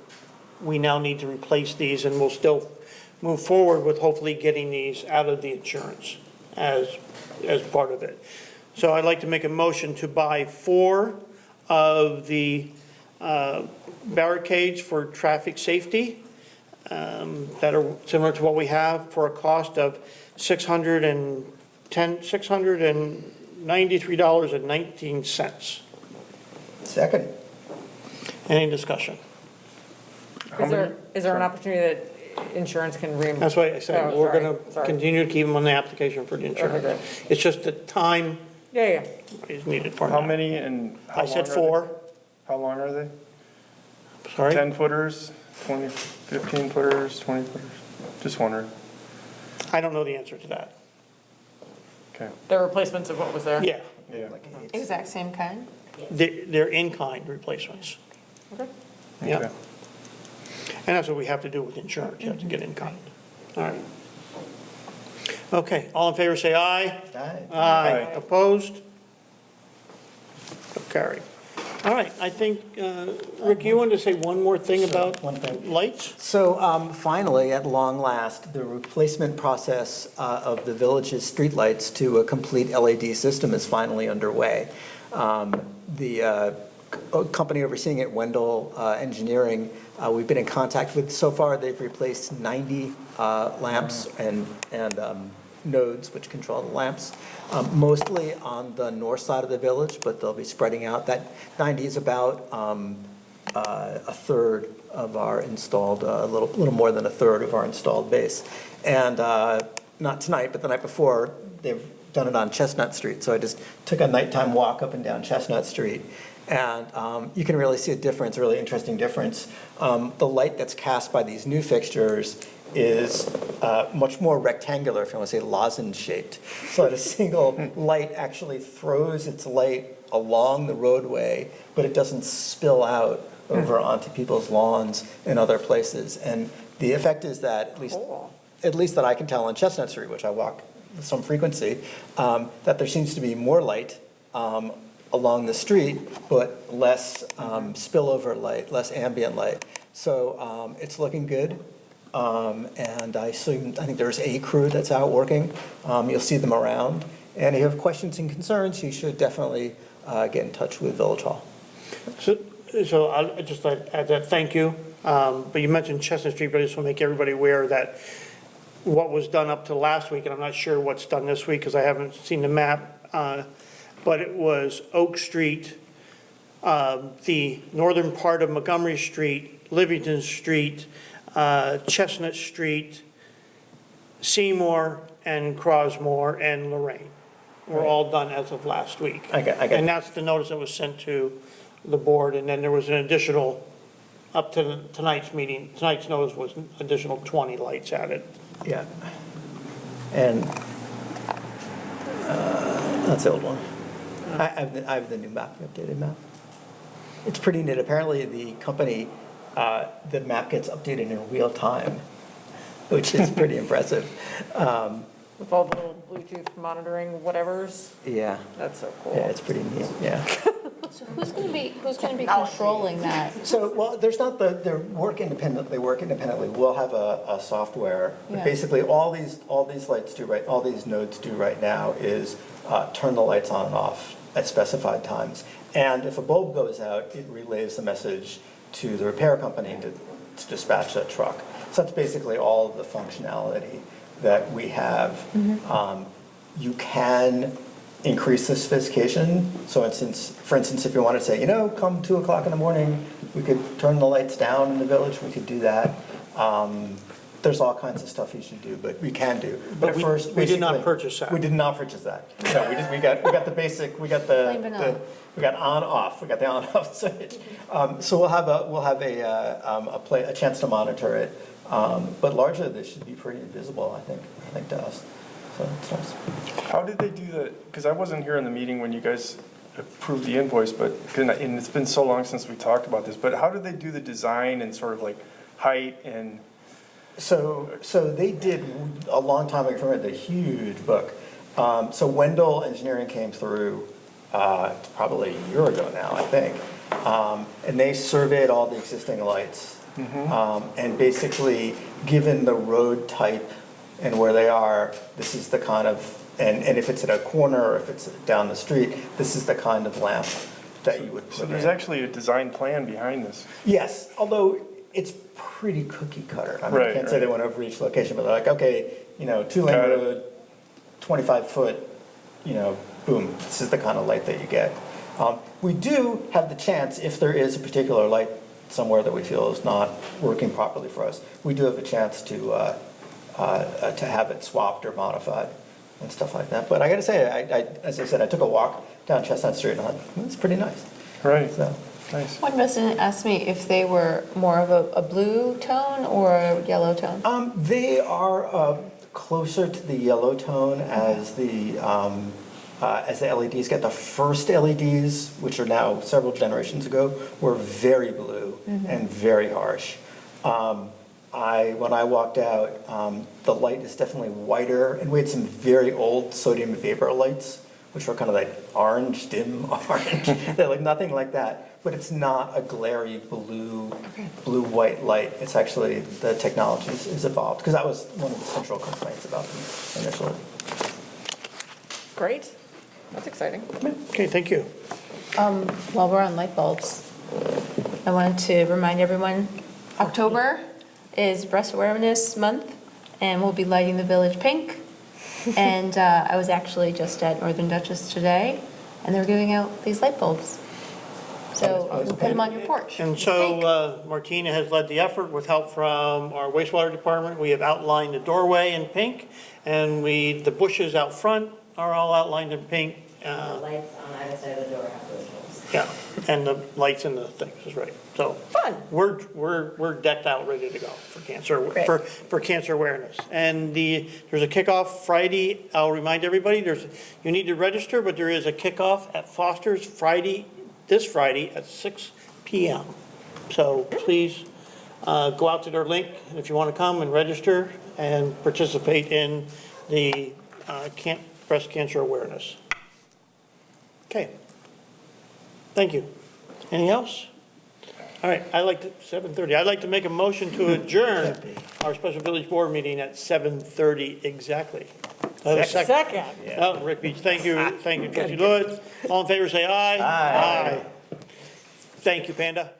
we now need to replace these, and we'll still move forward with hopefully getting these out of the insurance as part of it. So I'd like to make a motion to buy 4 of the barricades for traffic safety that are similar to what we have for a cost of $693.19. Second. Any discussion? Is there an opportunity that insurance can reimburse? That's why I said, Oh, we're sorry, going to sorry. continue to keep them on the application for the insurance. Okay, It's just the time Yeah. is needed for How that. many and how I long said are they? 4, How long are they? sorry? 10 footers, 20, 15 footers, 20 footers? Just wondering. I don't know the answer to that. Okay. They're replacements of what was there? Yeah, Yeah. Exact same kind? they're in-kind replacements. Okay. Yeah. Okay. And that's what we have to do with insurance, you have to get in-kind. All right. Okay, all in favor, say aye. Aye. Aye. Opposed? So carried. All right, I think, Rick, you wanted to say one more thing about one thing. lights? So finally, at long last, the replacement process of the village's streetlights to a complete LED system is finally underway. The company overseeing it, Wendell Engineering, we've been in contact with. So far, they've replaced 90 lamps and nodes which control the lamps, mostly on the north side of the village, but they'll be spreading out. That 90 is about a third of our installed, a little more than a third of our installed base. And not tonight, but the night before, they've done it on Chestnut Street. So I just took a nighttime walk up and down Chestnut Street. And you can really see a difference, a really interesting difference. The light that's cast by these new fixtures is much more rectangular, if you want to say lozenge-shaped. So that a single light actually throws its light along the roadway, but it doesn't spill out over onto people's lawns and other places. And the effect is that, at least that I can tell on Chestnut Street, which I walk with some frequency, that there seems to be more light along the street, but less spillover light, less ambient light. So it's looking good. And I think there's a crew that's out working. You'll see them around. And if you have questions and concerns, you should definitely get in touch with Village Hall. So I'll just add that, thank you. But you mentioned Chestnut Street, but I just want to make everybody aware that what was done up to last week, and I'm not sure what's done this week because I haven't seen the map, but it was Oak Street, the northern part of Montgomery Street, Livingston Street, Chestnut Street, Seymour, and Crosmore, and Lorraine were all done as of last week. I get And that's the notice that was sent to the board, and then there was an additional up to tonight's meeting. Tonight's notice was additional 20 lights added. Yeah. And that's the old one. I have the new map, the updated map. It's pretty neat. Apparently, the company, the map gets updated in real time, which is pretty impressive. With all the little Bluetooth monitoring whatevers. Yeah. That's so cool. Yeah, it's pretty neat, yeah. So who's going to be controlling that? So, well, there's not they work independently, We'll have a software. But Yeah. basically, all these lights do right, all these nodes do right now is turn the lights on and off at specified times. And if a bulb goes out, it relays the message to the repair company to dispatch that truck. So that's basically all of the functionality that we have. You can increase the sophistication. So for instance, if you want to say, come 2 o'clock in the morning, we could turn the lights down in the village, we could do that. There's all kinds of stuff you should do, but we can do. But at first, we did not basically, purchase that. We did not purchase that. No, we got the basic, we got Plain vanilla. we got on off, we got the on off switch. So we'll have a chance to monitor it. But largely, this should be pretty invisible, I think to us. So it's nice. How did they do the, because I wasn't here in the meeting when you guys approved the invoice, and it's been so long since we talked about this, but how did they do the design and sort of like height and? So they did, a long time ago, the huge book. So Wendell Engineering came through probably a year ago now, I think. And they surveyed all the existing lights. And basically, given the road type and where they are, this is the kind of, and if it's at a corner or if it's down the street, this is the kind of lamp that you would put in. So there's actually a design plan behind this. Yes, although it's pretty cookie cutter. I mean, I can't say they went over each location, but they're like, okay, 2-lane road, 25 foot, boom, this is the kind of light that you get. We do have the chance, if there is a particular light somewhere that we feel is not working properly for us, we do have a chance to have it swapped or modified and stuff like that. But I got to say, as I said, I took a walk down Chestnut Street and I thought, it's pretty nice. Right. So. Nice. One resident asked me if they were more of a blue tone or a yellow tone. They are closer to the yellow tone as the LEDs get. The first LEDs, which are now several generations ago, were very blue and very harsh. When I walked out, the light is definitely whiter, and we had some very old sodium vapor lights, which were kind of like orange, dim orange. They're like nothing like that. But it's not a glary blue-white light. It's actually, the technology is evolved, because that was one of the central complaints about them initially. Great. That's exciting. Okay, thank you. While we're on light bulbs, I wanted to remind everyone, October is Breast Awareness Month, and we'll be lighting the village pink. And I was actually just at Northern Duchess today, and they're giving out these light bulbs. So you put them on your porch. And It's pink. so Martina has led the effort with help from our wastewater department. We have outlined the doorway in pink, and the bushes out front are all outlined in pink. The lights on either side of the door have those holes. Yeah, and the lights in the things is right. So Fun. we're decked out, ready to go for cancer, Great. for cancer awareness. And there's a kickoff Friday. I'll remind everybody, you need to register, but there is a kickoff at Foster's this Friday at 6 p.m. So please go out to their link if you want to come and register and participate in the breast cancer awareness. Okay. Thank you. Anything else? All right, 7:30. I'd like to make a motion to adjourn our special village board meeting at 7:30 exactly. Second. Oh, Rick Beach, thank you, trustee Lewis. All in favor, say aye. Aye. Thank you, Panda.